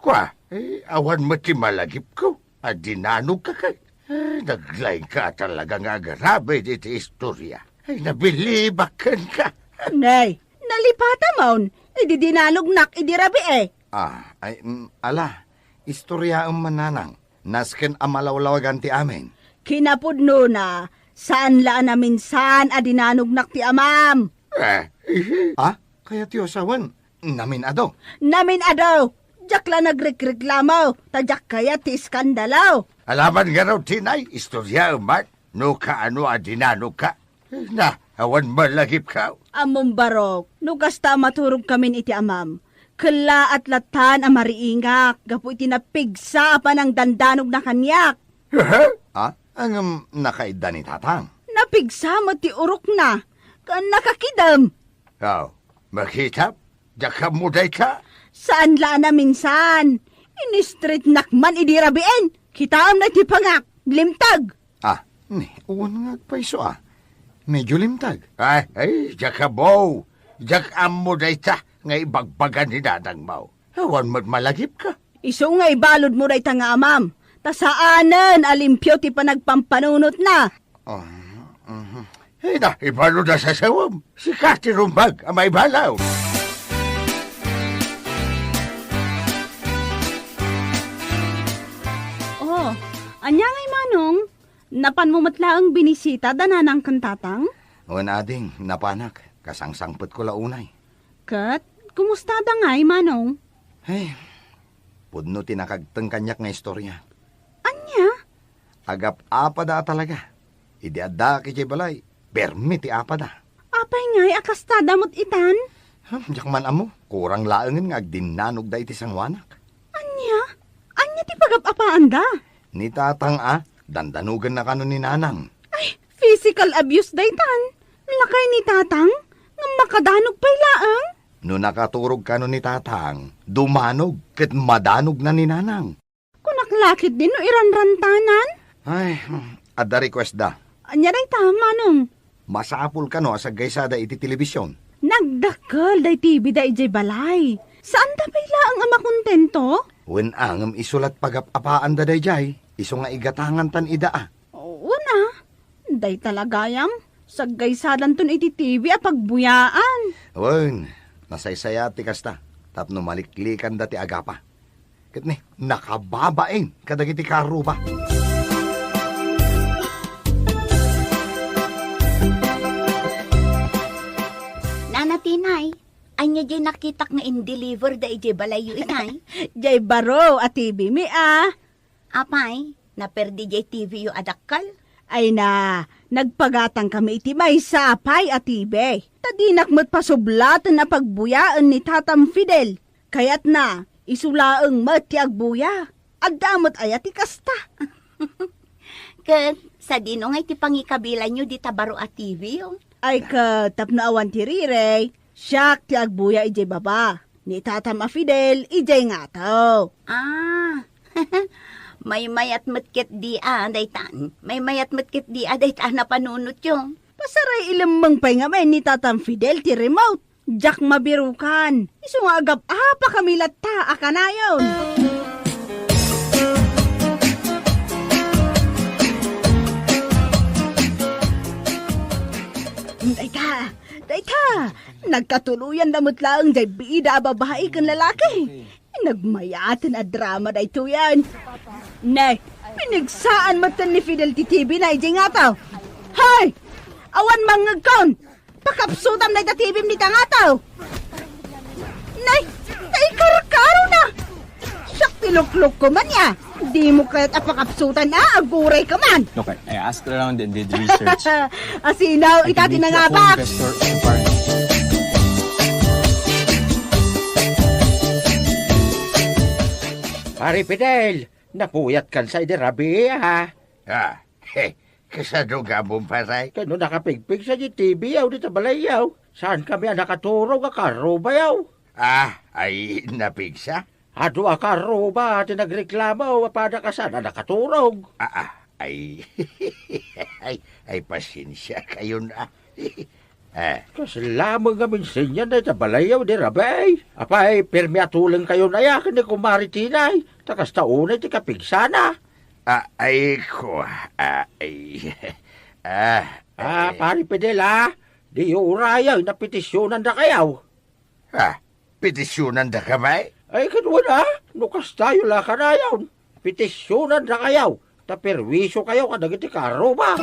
Kwa, awan mo ti malagip ko. Adinanog ka kay. Naglaing ka talaga nga garabe diti istorya. Ay, nabilibakan ka. Nay, nalipata mo. Ididinanog nak idirabi Ala, istorya ang mananang. Nasken amalawlawagan ti amin. Kinapudno na, saan laan na minsan adinanog nak ti amam? Kaya ti osawan, namin ado. Namin ado, jak la nagrekreklamo, tadyak kaya ti iskandalaw. Alaman nga raw tinay, istorya umat, no kaano adinanog ka. Na, awan malagip ka. Amom barok, nugasta maturog kamin iti amam. Kala at latan ang mariingak, gapu iti napigsa pa ng dandanog na kanyak. Ang nakaida ni tatang? Napigsa mo ti urok na, nakakidam. Makitap? Diyak mo day ka? Saan la na minsan? Ini-street nakman idirabien. Kitaam na ti pangak, limtag. Uwan nga paiso Medyo limtag. Diyak ka bo. Diyak mo day ta. Ngay bagbagan ni dadang mo. Awan mo't malagip ka. Iso nga ibalod mo day ta nga amam. Tasaanan alimpyo ti panagpampanunot na. Ibalod na sa sawam. Si Kati Rumbag ang may balaw. Anya ngay manong, napan mo matlaang binisita dananang kantatang? Uwan ading, napanak. Kasangsangpot ko launay. Kat, kumusta da ngay manong? Pudno tinakagtang kanyak nga istorya. Anya? Agap-apada talaga. Idiada kiti balay. Permi ti apada. Apay ngay akastada mo't itan? Diyak man amo. Kurang laangin nga agdinanog da iti sangwanak. Anya? Anya ti pagap-apaan da? Ni tatang dandanugan na kano ni nanang. Ay, physical abuse daytan. Lakay ni tatang, nga makadanog pa'y laang. No nakaturog kano ni tatang, dumanog ket madanog na ni nanang. Kunaklakit din no iranrantanan? Ay, ada request da. Anya day manong. Masapul kano sa gaysada iti telebisyon. Nagdakkel day TV da ijay balay. Saan da pa'y laang ama kontento? Wen angam isulat pagap-apaan da day jay. Iso nga igatangan tan ida Day talagayam. Saggaysadan ton iti TV a pagbuyaan. Wen, nasaysaya ti kasta. Tapno maliklikan dati agapa. Ket ni, nakababaeng kadagiti karuba. Nanatinay, anya jay nakitak nga in-deliver da ije balayo inay. Jay baro a TV mi Apay, naperdi jay TV yu adakal. Ay na, nagpagatang kami iti may sapay at TV. Tadinak mo't pasublatan na pagbuyaan ni Tatam Fidel. Kaya't na, isulaang mati agbuya. At damot ay ati kasta. Kat, sa dino nga iti pangikabilan nyo di tabaro at TV yung. Ay ka, tapnaawan ti Rirey, siyak ti agbuya ijay baba. Ni Tatam a Fidel, ijay nga to. May mayat matkit di daytan. May mayat matkit di daytan na panunot yung. Pasaray ilamang pay nga may ni Tatam Fidel ti remote. Jack mabirukan. Isu nga agap pa kami latta akanayon. Dayta, nagkatuluyan damot lang jay bida babae kan lalaki. Nagmayatin a drama dayto yan. Nay, pinigsaan matan ni Fidel ti TV na ijay nga tao. Hay! Awan mangagkon! Pakapsutam na ita TV ni tangataw. Nay, tay karakaro na! Siyak tilukluk ko man ya. Di mo kaya't apakapsutan aguray ka man. Okay, I asked around and did research. Asinaw, itati na nga pa. Pari Fidel, napuyat kan sa iderabi Kasado gabong paray. Kano nakapigpig sa di TV yaw di tabalayaw. Saan kami nakaturo nga karuba yaw? Ay napigsa? Ado a karuba at nagreklamo pada ka sana nakaturog. Ay pasensya kayo na. Kasalaman nga minsan na tabalayaw di rabay. Apay, permi atulang kayo na yakin ni kumaritinay. Takas taunay ti kapigsana. Pari Fidel di urayaw na petisyonan da kayaw. Petisyonan da kamay? Ay kadwa na, nukas tayo la kanayaw. Petisyonan da kayaw. Taperwisyo kayo kadagiti karuba.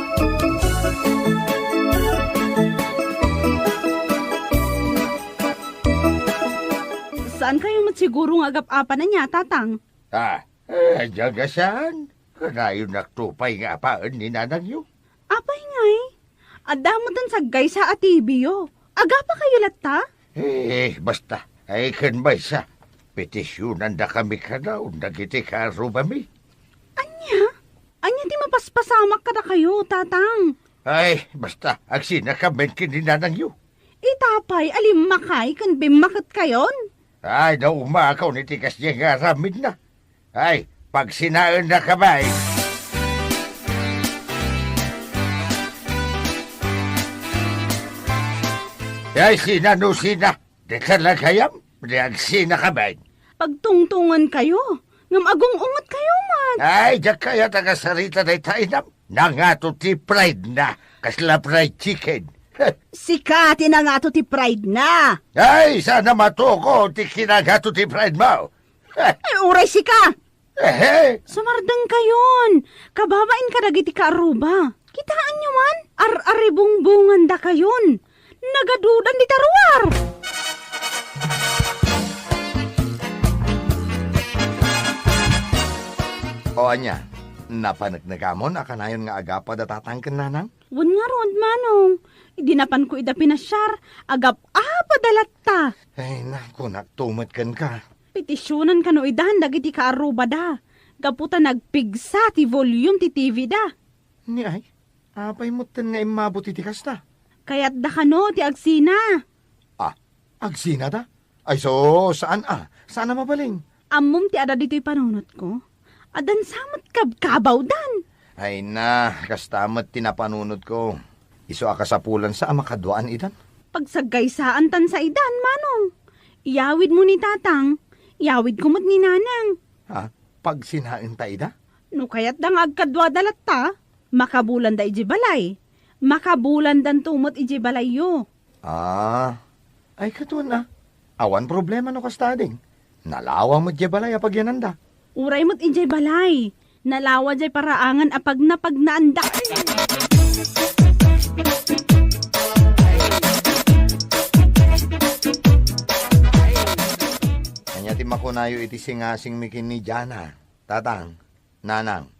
Saan kayo matsiguro ng agap-apa na niya, Tatang? Jagasan. Kanayon naktupay nga apaan ni nanang yu. Apay ngay. Adamutan sa gaysa at ibiyo. Agapa kayo latta? Basta. Ay kanbay sa petisyonan da kami kanaw. Nagiti karubami. Anya di mapaspasamak ka na kayo, Tatang. Ay, basta. Agsina kami kini nanang yu. Itapay, alimakay, kan bimakot kayon. Ay, naumakaw ni tikas niya nga ramid na. Ay, pag sinaan na kamay. Ay, sina. Di ka lang kayam. Di ang sina kamay. Pagtungtungan kayo. Ngam agong ungot kayo man. Ay, diyak kaya tagasarita na itainam. Nangato ti pride na. Kasla fried chicken. Sikati na nga to ti pride na. Ay, sana matuko ti kinagato ti pride mo. Ay, uray sika. Sumardang kayon. Kababain ka dagiti kaaruba. Kitaan nyo man. Ar-aribungbungan da kayon. Nagadudan di taruar. O anya, napanagnagamon akanayon nga agapa da tatangken nanang? Wan nga ron, manong. Idinapan ko ida pinasyar. Agap padalatta. Ay, naku, naktumat kan ka. Petisyonan ka no idahan dagiti kaaruba da. Gaputa nagpigsa ti volume ti TV da. Ni ay, apay mo ten nga imabuti ti kasta. Kaya't da ka no ti agsina. Agsina da? Ay so, saan Saan na mabaling? Amom ti ada dito'y panunot ko. Adan samot kabkabaw dan. Ay na, kastamat tinapanunod ko. Iso akasapulan sa amakadwaan idan. Pagsagaysaan tan sa idan, manong. Iyawid mo ni Tatang. Iyawid ko mo't ni Nanang. Pag sinain ta ida? No kayat dang agkadwa dalat ta, makabulan da iji balay. Makabulan dan tumot iji balayo. Ay kato na. Awan problema no kastading. Nalawa mo di balay apag yananda. Uray mo't iji balay. Nalawa jay paraangan apag napagnaanda. Kanya ti makunayo iti singasing mikin ni Jana. Tatang, nanang.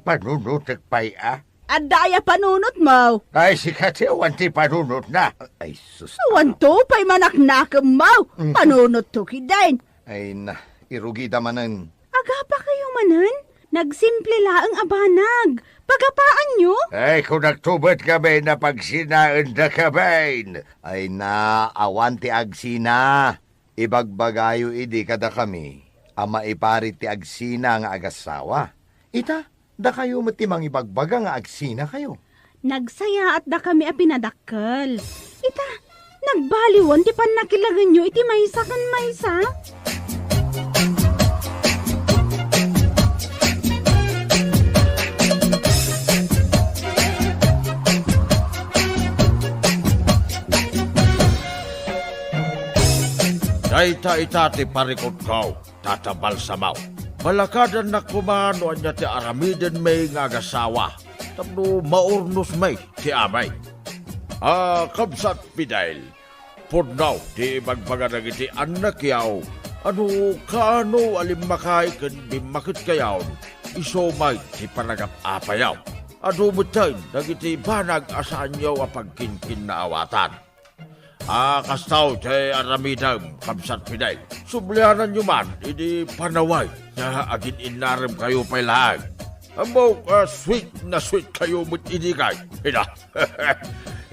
Panunutek pa'y Adaya panunot mo. Ay, sikat awan ti panunot na. Ay, sus. Awan to pa'y manaknakam mo. Panunot to kidain. Ay na, irugi damanan. Aga pa kayo manan? Nagsimple laang abanag. Pagapaan nyo? Ay, kung nagtubot kami na pagsinaan na kami. Ay na, awan ti agsina. Ibagbagayo idi kada kami. Ama iparit ti agsina nga agasawa. Ita, da kayo matimang ibagbaga nga agsina kayo. Nagsaya at da kami a pinadakkel. Ita, nagbaliwon ti panakilagan nyo iti maysa kan maysa. Daita ti parikot ko, tatabal samaw. Balakadan na kumano anya ti aramiden may ngagasawa. Tapno maurnos may ti amay. Kabsat Fidel. Pudnaw ti magbaganag iti anak yaw. Ano kano alimakay kan di makit kayaw. Isomay ti panagap apayaw. Ano mutay nagiti banag asaan yaw apagkinkin na awatan. Kastaw ti aramidang Kabsat Fidel. Sublihanan nyo man, hindi panaway na agin inaram kayo pailaan. Amo, sweet na sweet kayo mo't inikay. Hina.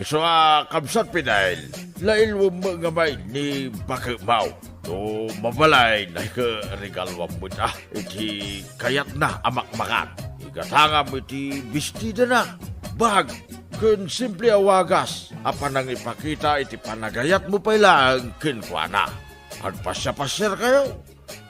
So, Kabsat Fidel, lail mo mga may ni Bakimaw. No, mabalay na ika-regalwam mo na. Iti kayat na amakmakan. Igatangam iti bistida na. Bag, kun simple awagas. Apanang ipakita iti panagayat mo pailaan kinkwana. At pasya-pasyer kayo.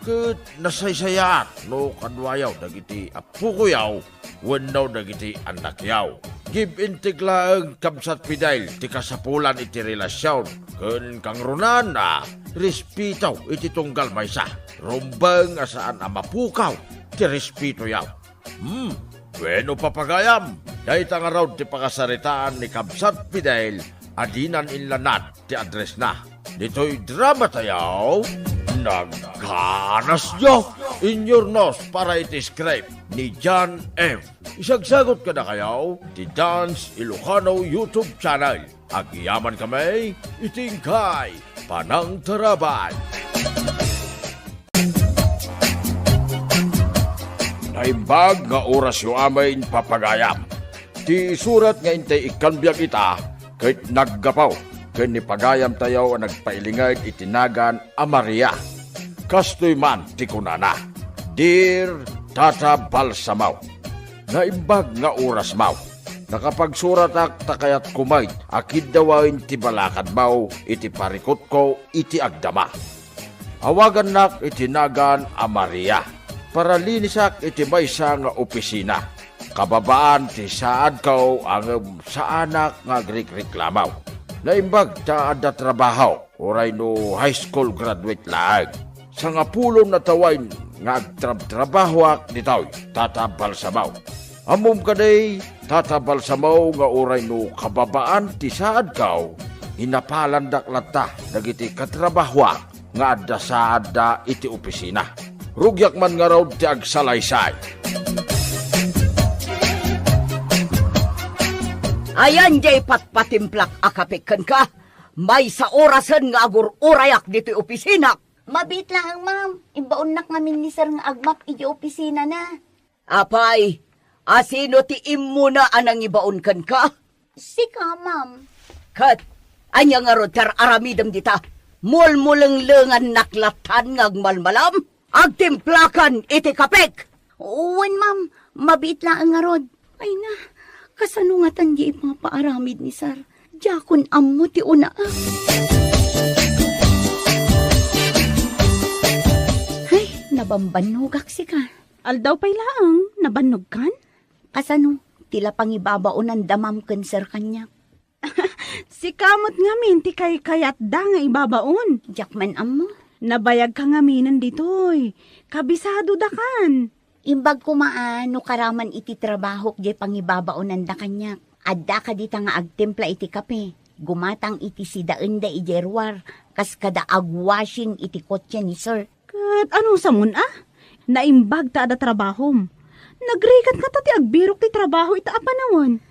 Kat nasaysayat no kadwayaw dagiti apukuyaw. Wanaw dagiti anak yaw. Give intigla ang Kabsat Fidel ti kasapulan iti relasyon. Kun kang runan na respitaw iti tunggal maysa. Rumbang asaan amapukaw ti respito yaw. Bueno papagayam. Dahil nga raw ti pakasaritaan ni Kabsat Fidel adinan inlanat ti address na. Dito'y drama tayaw. Nagkanas nyo in your nose para iti-scribe ni John M. Isagsagot ka na kayaw ti Dance Ilocano YouTube channel. Agyaman kami, itingkay, panang tarabay. Naimbag nga oras yung amin papagayam. Ti surat nga intay ikanbiyag ita, kahit naggapaw, kahit ni pagayam tayaw ang nagpailingay itinagan a Maria. Kastoy man ti kunana. Dear Tata Balsamaw, naimbag nga oras maw. Nakapagsurat ak takayat kumay, akid dawain ti balakad maw, iti parikot ko, iti agdama. Awagan nak itinagan a Maria. Para linisak iti maysa nga opisina. Kababaan ti saad ko ang sa anak nga reklamaw. Naimbag ta ada trabaho, oray no high school graduate laag. Sa nga pulong na tawain nga agtrabahoak nitaw, Tata Balsamaw. Amom kaday, Tata Balsamaw nga oray no kababaan ti saad ko, hinapalandak lata dagiti katrabahoak nga adda saad da iti opisina. Rugyak man nga raw ti agsalaysay. Ayan jay patpatimplak akapikan ka. May sa orasan nga agur-urayak dito opisina. Mabit lang, ma'am. Imbaon nak ngamin ni sir nga agmak iji opisina na. Apay, asino ti imuna anang ibaon kan ka? Sika, ma'am. Kat, anya nga ro tar aramidam dita. Mulmulang-lengan naklatan ngagmalmalam. Agtimplakan iti kapek. Uwan, ma'am. Mabit lang nga rod. Ay na, kasanungatan di ipapaaramid ni sir. Jakon ammo ti una. Ay, nabambanugak si ka. Aldaw pay laang, nabanog kan? Kasano, tila pangibabaonan damam ken sir kanyak. Si kamot nga min, ti kay kayat da nga ibabaon. Jakman amo. Nabayag ka nga minan ditoy. Kabisado da kan. Imbag kumaano karaman iti trabaho jay pangibabaonan da kanyak. Adda ka dita nga agtimpla iti kape. Gumatang iti sidaan da ijerwar. Kas kada agwashing iti kotse ni sir. Kat ano sa mun Naimbag ta ada trabahom. Nagrikat ka ta ti agbirok ti trabaho ita apanawon.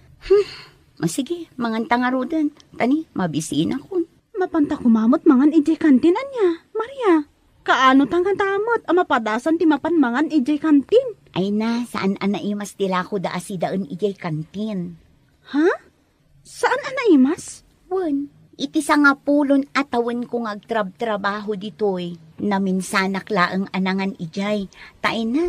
Sige, mangan tangarudan. Tani, mabisiin ako. Mapanta kumamot mangan ijay kantin anya. Maria, kaano tangan tamot ama padasan ti mapan mangan ijay kantin. Ay na, saan anaimas tila ko da asidaon ijay kantin. Ha? Saan anaimas? Wan, iti sa nga pulon atawan kong agtrab-trabaho ditoy. Naminsanak laang anangan ijay. Tain na,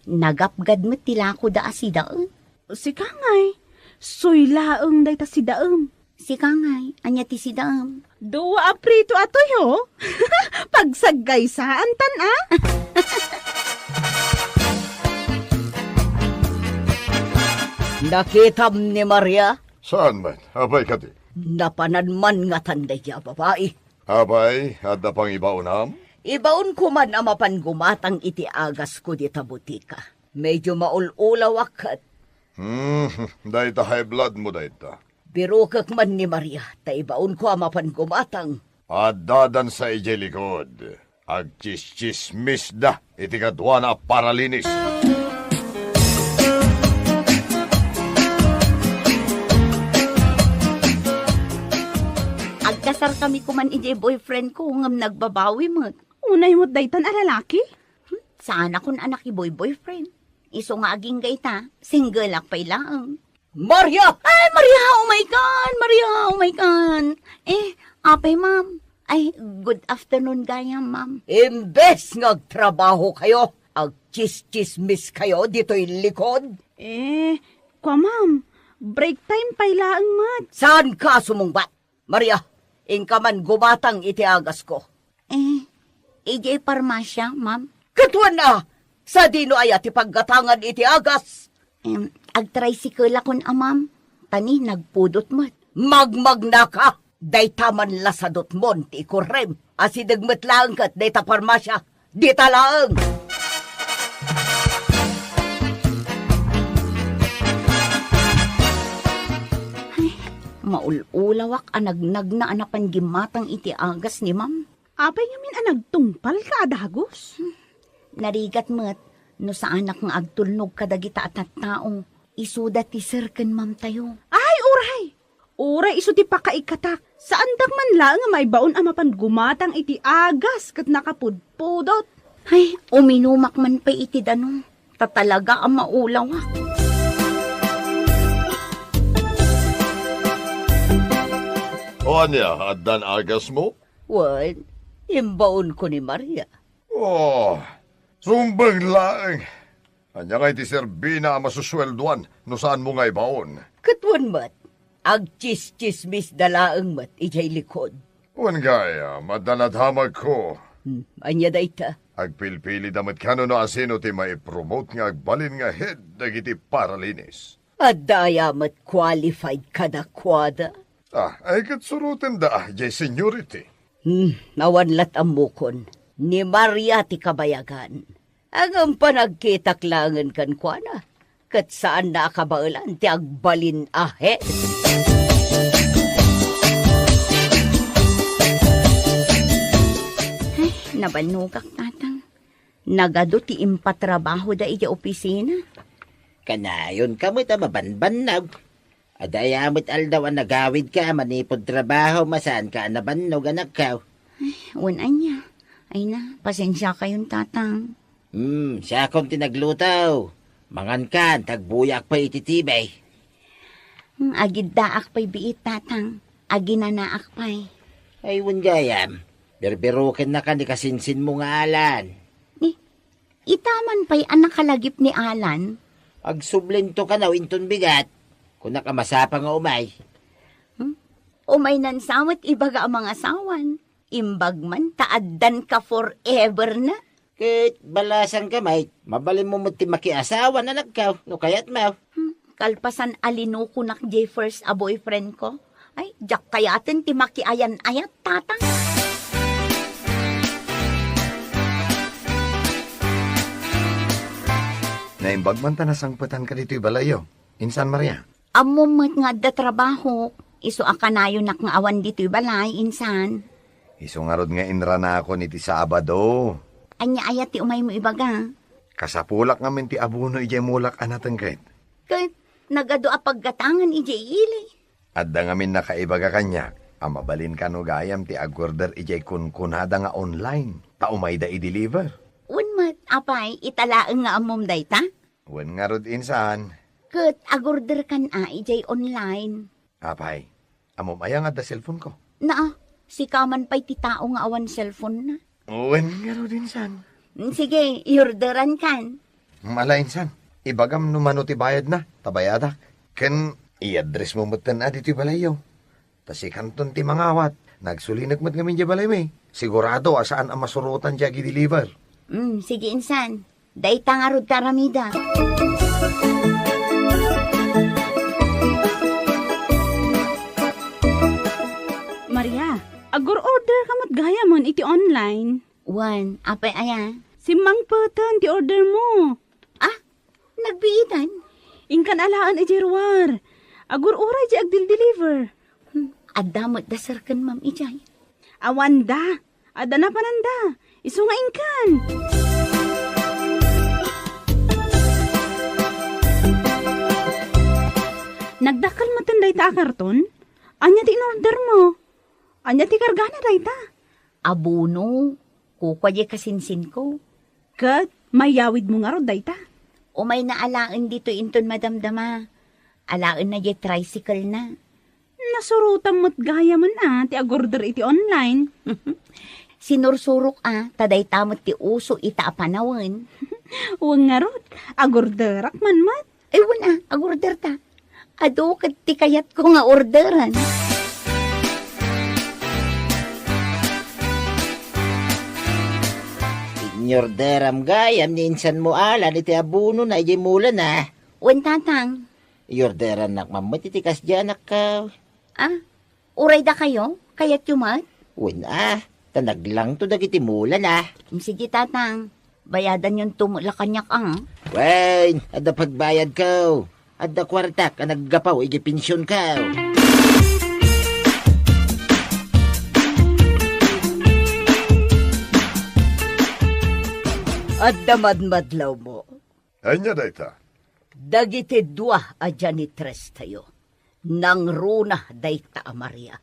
nagapgad mo tila ko da asidaon. Si Kangay, soy laang day ta si daam. Si Kangay, anya ti si daam. Duwa aprito atoy ho. Pagsagay saan tan Nakitam ni Maria? Saan man? Abay ka di? Napanan man nga tanday ya babae. Abay, at na pang ibaunam? Ibaon ko man amapan gumatang iti agas ko di ta butika. Medyo maululaw akat. Dahita high blood mo dahita. Birukak man ni Maria, ta ibaon ko amapan gumatang. At dadan sa ije likod. Agchis-chismis da, iti kadwa na paralinis. Agkasar kami kuman ije boyfriend ko ngam nagbabawi mo. Unay mo't daytan a lalaki? Saan akong anak boyfriend? Iso nga aging gayta, single akpay lang. Maria! Ay, Maria! Oh my God! Maria! Oh my God! Apay, ma'am. Ay, good afternoon gaya, ma'am. Imbes ngagtrabaho kayo, agchis-chismis kayo dito'y likod. Kwa ma'am, break time pay laang mat. Saan ka sumungbat? Maria, ingka man gumatang iti agas ko. Ije parmasya, ma'am. Katuan na! Sa dino ay ati paggatangan iti agas. Ag-tricycle akon, ma'am. Tani, nagpudot mo. Magmagna ka! Daytaman lasadot mon ti ikurem. Asidagmet lang kat dayta parmasya. Dita lang! Maululawak anagnag na anapan gimatang iti agas ni ma'am. Apay ngamin anagtungpal ka adagos? Narigat mo't no sa anak ng agtulnog kadagita at taong isuda ti sirken ma'am tayo. Ay, uray! Uray iso ti pakaikatak. Saan man lang nga may baon amapan gumatang iti agas kat nakapudpudot. Ay, uminumak man pa iti dano. Tatalaga ang maulawak. O anya, at dan agas mo? Well, imbaon ko ni Maria. Sumbang laeng. Anya nga iti serbina masuswelduan no saan mo nga ibaon. Katwan mat, agchis-chismis dalaang mat ijay likod. Wan gaya, madanadhamag ko. Anya dayta? Agpilpili damat kano no asino ti maipromote nga agbalin nga head dagiti paralinis. At daya mat qualified kadakwada. Ay katsurutin da, jay seniority. Nawanlat ang mukon. Ni Maria ti kabayagan. Ang panagkitaklangan kan kwa na. Kat saan na kabailan ti agbalin ahead. Ay, nabanugak tatang. Nagado ti impatrabaho da iti opisina. Kanayon ka mo't mabanbanag. Adayamot aldaw ang nagawid ka, manipod trabaho, masaan ka nabannog anak ka. Ay, unan niya. Ay na, pasensya kayong tatang. Siya akong tinaglutaw. Mangan ka, tagbuyak pa ititibay. Agid daak pa'y biit tatang. Aginanaak pa'y. Ay, gayam. Berberukin na ka ni kasinsin mo nga Alan. Itaman pa'y anak kalagip ni Alan. Agsublinto ka na, inton bigat. Kung nakamasapa nga umay. Umay nansawat ibaga ang mga sawan. Imbag man, taaddan ka forever na. Kit balasang kamay, mabalin mo ti makiasawa na nagkaw, no kayat mo. Kalpasan alinuko nak jay first a boyfriend ko. Ay, jak kayatin ti makiayan-ayat, tatang. Naimbag man ta nasangpatan ka dito'y balayo. Insan Maria? Amo mat nga da trabaho. Iso akanayo nak nga awan dito'y balay, insan. Iso nga rod nga inra na ako ni ti Sabado. Anya ayat ti umay mo ibaga. Kasapulak ngamin ti abuno ijay mulak anatang kahit. Kahit nagado a paggatangan ijay ili. Adda ngamin nakaibaga kanya. Amabalin ka no gayam ti agorder ijay kunkunada nga online. Taumay da i-deliver. Unmat, apay, italaang nga amom dayta? Wen nga rod insan. Kat agorder kan ijay online. Apay, amom aya nga da cellphone ko. Na, si kaman pa'y ti tao nga awan cellphone na. Wen nga rod insan. Sige, iorderan kan. Mala insan, ibagam numano ti bayad na, tabayada. Ken, i-address mo mutan na dito balayo. Tasi kanton ti mangawat, nagsulinag mat ngamin di balay may. Sigurado asaan ang masurutan di agi-deliver. Sige insan, dayta nga rod taramida. Maria, agor order ka mat gaya mon iti online. Wan, apay aya? Si Mang Patan, ti order mo. Ah, nagbiitan? Ingkan alaan ijirwar. Agor oray di agdil-deliver. Adamot da sarkan ma'am ijay. Awanda, ada na pananda. Iso nga ingkan. Nagdakal mo tanday ta karton? Anya ti in-order mo? Anya ti kargana day ta? Abuno, kukwaye kasinsin ko. Kat, mayawid mo nga ro day ta. O may naalaan dito inton madamdama. Alaan na di tricycle na. Nasurutan mo't gaya man ti agorder iti online. Sinursurok taday tamot ti uso ita apanawan. Huwag nga rot, agorderak man mat. Ewan agorder ta. Ado kat ti kayat ko nga orderan. Inyorderam gayam ni insan mo alan iti abuno na ijay mula na. Wen tatang. Iyorderan nak mamot iti kasdyan ka. Uray da kayo? Kayat yumat? Wen tanaglang to dagiti mula na. Sige tatang, bayadan yung tumula kanyak Wen, ada pagbayad ko. Ada kwarta ka naggapaw, igipensyon ka. Adda madmadlaw mo. Anya dayta? Dagiti dua a janitres tayo. Nang runa dayta a Maria.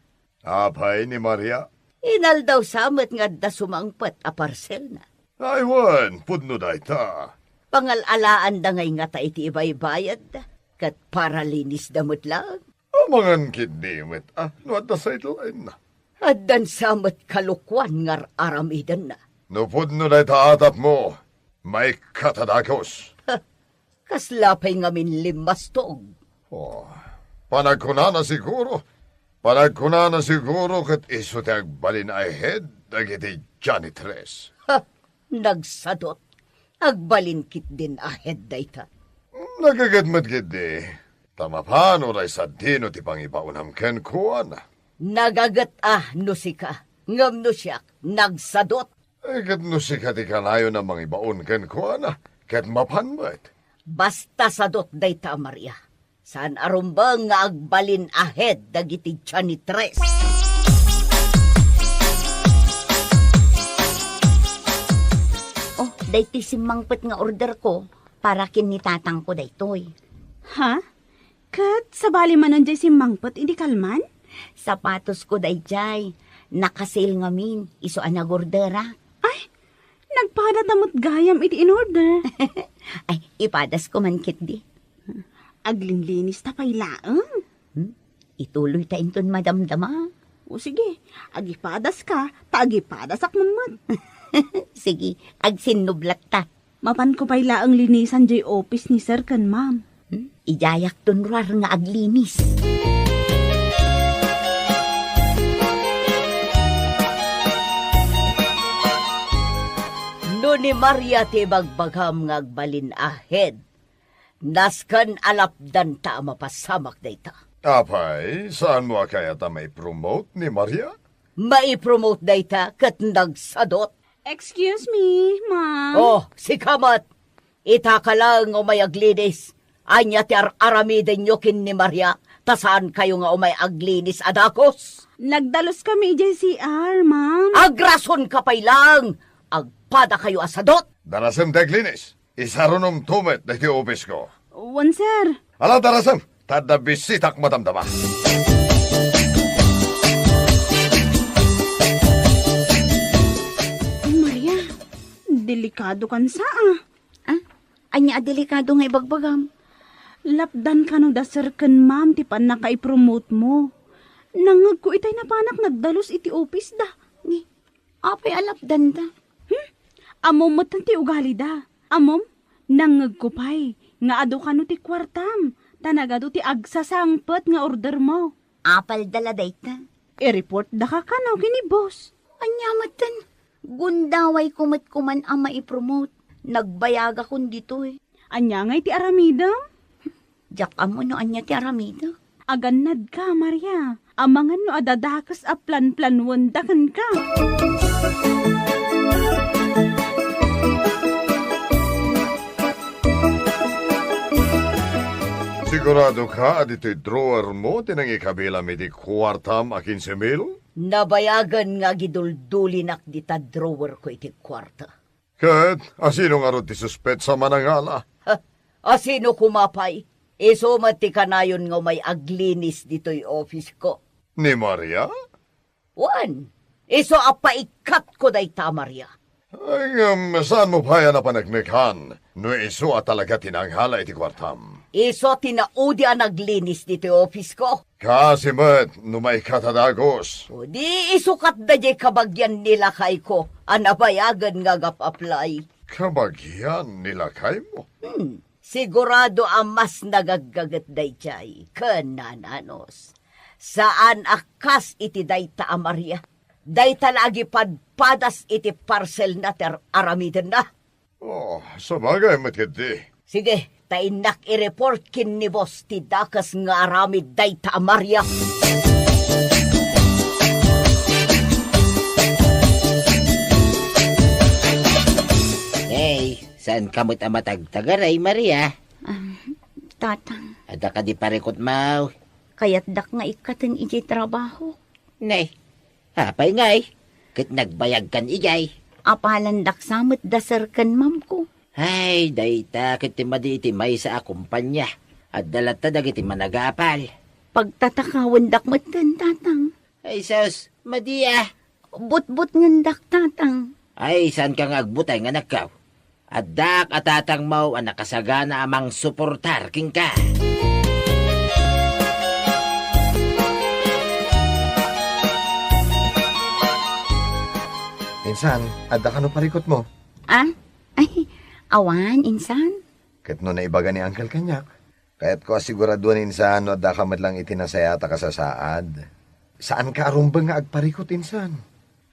Apay ni Maria? Inal daw samet nga da sumangpet a parcel na. Aywan, pudno dayta. Pangalalaan da ngay nga ta iti ibay-bayad da. Kat paralinis damot lang. Amangan kidimit, no at the sideline na. Addan samet kalukwan ngar aramidan na. No pudno dayta atap mo, may katadakos. Kaslapay ngamin limastog. Panagkunana siguro. Panagkunana siguro kat iso ti agbalin ahead dagiti janitres. Nagsadot. Agbalin kit din ahead dayta. Nagagadmat gidi. Tamapano ray sa dino ti pangibaunam ken kuan. Nagagat no sika. Ngam no siyak. Nagsadot. Kat no sika ti kanayo na mangibaun ken kuan. Kat mapanmat. Basta sadot dayta Maria. Saan arumbang nga agbalin ahead dagiti janitres. Dayti simangpet nga order ko para kin ni tatang ko daytoy. Ha? Kat, sabali man nandiyan simangpet, hindi kalman? Sapatos ko dayjay. Nakasil ngamin, iso anagordera. Ay, nagpadadamot gayam iti in-order. Ay, ipadas ko man kit di. Aglinlinis ta pailaang. Ituloy ta inton madamdama. O sige, agipadas ka, taagipadas akmamot. Sige, agsinublat ta. Mapan ko pailaang linisan jay office ni sir kan ma'am. Ijayak tunrar nga aglinis. No ni Maria ti bagbagam nga agbalin ahead. Naskan alapdan ta mapasamak dayta. Apay, saan mo kaya ta may promote ni Maria? Mai-promote dayta kat nagsadot. Excuse me, ma'am. Oh, si Kamat. Ita ka lang o may aglinis. Anya ti aramiden nyo kin ni Maria. Tasaan kayo nga o may aglinis adakos? Nagdalos kami JCR, ma'am. Agrason ka pay lang. Agpada kayo asadot. Darasem teglinis. Isarunom tumet na ti office ko. Wan, sir. Ala, darasem. Tada bisitak madamdama. Maria, delikado kan saa. Anya delikado nga ibagbagam. Lapdan ka no dasar kan ma'am ti pan naka-promote mo. Nangag ko itay na panak nagdalos iti office da. Ni, apay alapdan da. Amom matan ti ugali da. Amom, nangag ko pay. Nga ado ka no ti kwartam. Tanagado ti agsasangpet nga order mo. Apal dala dayta. I-report da ka no kini boss. Anya matan. Gundaway kumat-kuman ang maipromote. Nagbayaga kun dito eh. Anya nga iti aramida? Jak amo no anya ti aramida. Aganad ka, Maria. Amangan no adadakas a plan-planwan dakan ka. Sigurado ka, adito'y drawer mo, tinang ikabila may di kwartam a 15,000? Nabayagan nga giduldulinak di ta drawer ko iti kwarta. Kat, asino nga ro ti suspet sa manangala? Asino kumapay? Iso mati kanayon nga may aglinis dito'y office ko. Ni Maria? Wan, iso apaikat ko day ta, Maria. Ay, saan mo pa yan na panagmikhan? No iso at talaga tinanghala iti kwartam. Iso tinaudi ang naglinis dito'y office ko. Kasi met, no may katadagos. O di isukat da jay kabagyan nila kay ko, anabayagan nga gap-apply. Kabagyan nilakay mo? Sigurado ang mas nagagagat day jay, kanananos. Saan akas iti dayta a Maria? Dayta lagi padpadas iti parcel na ter aramiden na. Oh, sabagay matindi. Sige, tainak i-report kin ni boss ti dakas nga aramid dayta a Maria. Hey, saan kamot ang matagtagaray, Maria? Tatang, Ada ka di parikot mau. kayat dak nga ikatan iti trabaho. Nay, hapay ngay. Kit nagbayag kan ijay. Apalan dak samot dasar kan ma'am ko. Ay, dayta kit timadi iti may sa akumpanya. At dalata dagiti managapal. Pagtatakawan dak matan, tatang. Ay, sus, madia. But-but ngandak, tatang. Ay, saan ka nga agbutay nga nagkaw? At dak at tatang mau ang nakasagana amang suportar king ka. Insan, adda ka no parikot mo. Ay, awan, insan. Kat no naibaga ni Uncle Kanyak. Kaya't ko asiguraduan insan no adda ka madlang itinasayata ka sa saad. Saan ka arumbang nga agparikot insan?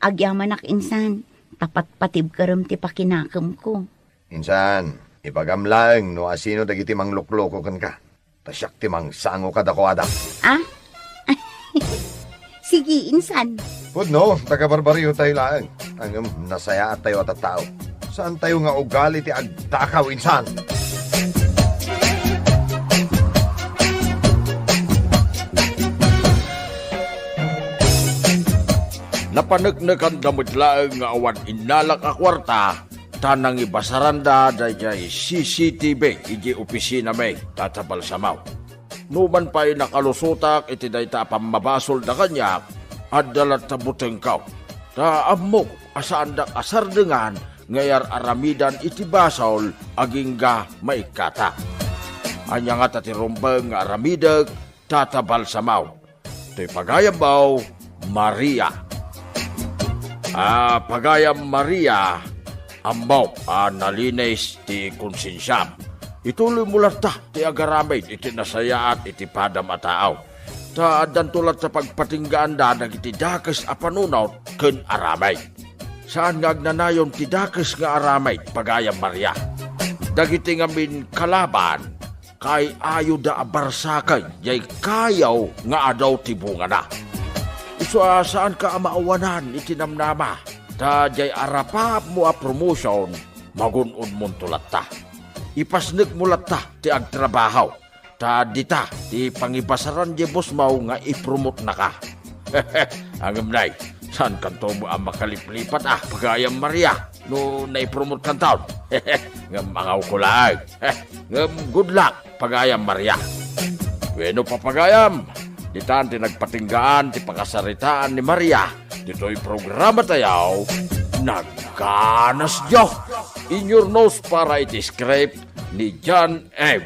Agyaman ak insan. Tapat patib karam ti pakinakam ko. Insan, ipagam lang no asino dagiti mang lukloko kan ka. Tasyak ti mang sango ka dako ada. Sige, insan. Pud no, taga-barbaryo tayo lang. Ang nasaya at tayo at tao. Saan tayo nga ugali ti agtakaw insan? Napanagnagan damod laeng nga awan inalak a kwarta, tanang ibasaranda dayjay CCTV iji opisina may tatabal samaw. Numan pa'y nakalusutak iti dayta pamabasol da kanyak, at dalat sa butengkaw. Ta amok asaan da asardengan ngayar aramidan iti basol agingga maikata. Anya nga tatirumbeng nga aramidag tatabal samaw. To'y pagayabaw, Maria. Pagayam Maria, ambaw, nalinis ti konsensyam. Ituloy mo lang ti agaramay, iti nasaya at iti padam ataaw. Taadan tulat sa pagpatinggaan da, nagiti dakes a panunaw, ken aramay. Saan nga agnanayon ti dakes nga aramay, pagayam Maria. Dagiti ngamin kalaban, kay ayo da abarsakay jay kayaw nga adaw tibunga na. Saan ka maawanan itinamnama, ta jay arapap mo a promotion, magunod mong tulata. Ipasnig mo lata ti agtrabaho, ta dita ti pangibasaran jay boss mau nga ipromote na ka. Angam nay, saan kanto mo ang makaliplipat Pagayam Maria, no naipromote kan taon. Ngam mangaw ko lang. Ngam good luck, Pagayam Maria. Bueno pa Pagayam, ditan ti nagpatinggaan ti pakasaritaan ni Maria, dito'y programa tayaw, nagkanas diyo. In your nose para iti-script ni John M.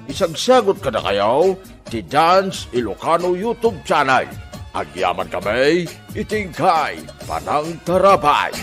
Isagsagot ka na kayo, ti Dance Ilocano YouTube channel. Agyaman kami, itingkay, panang tarabay.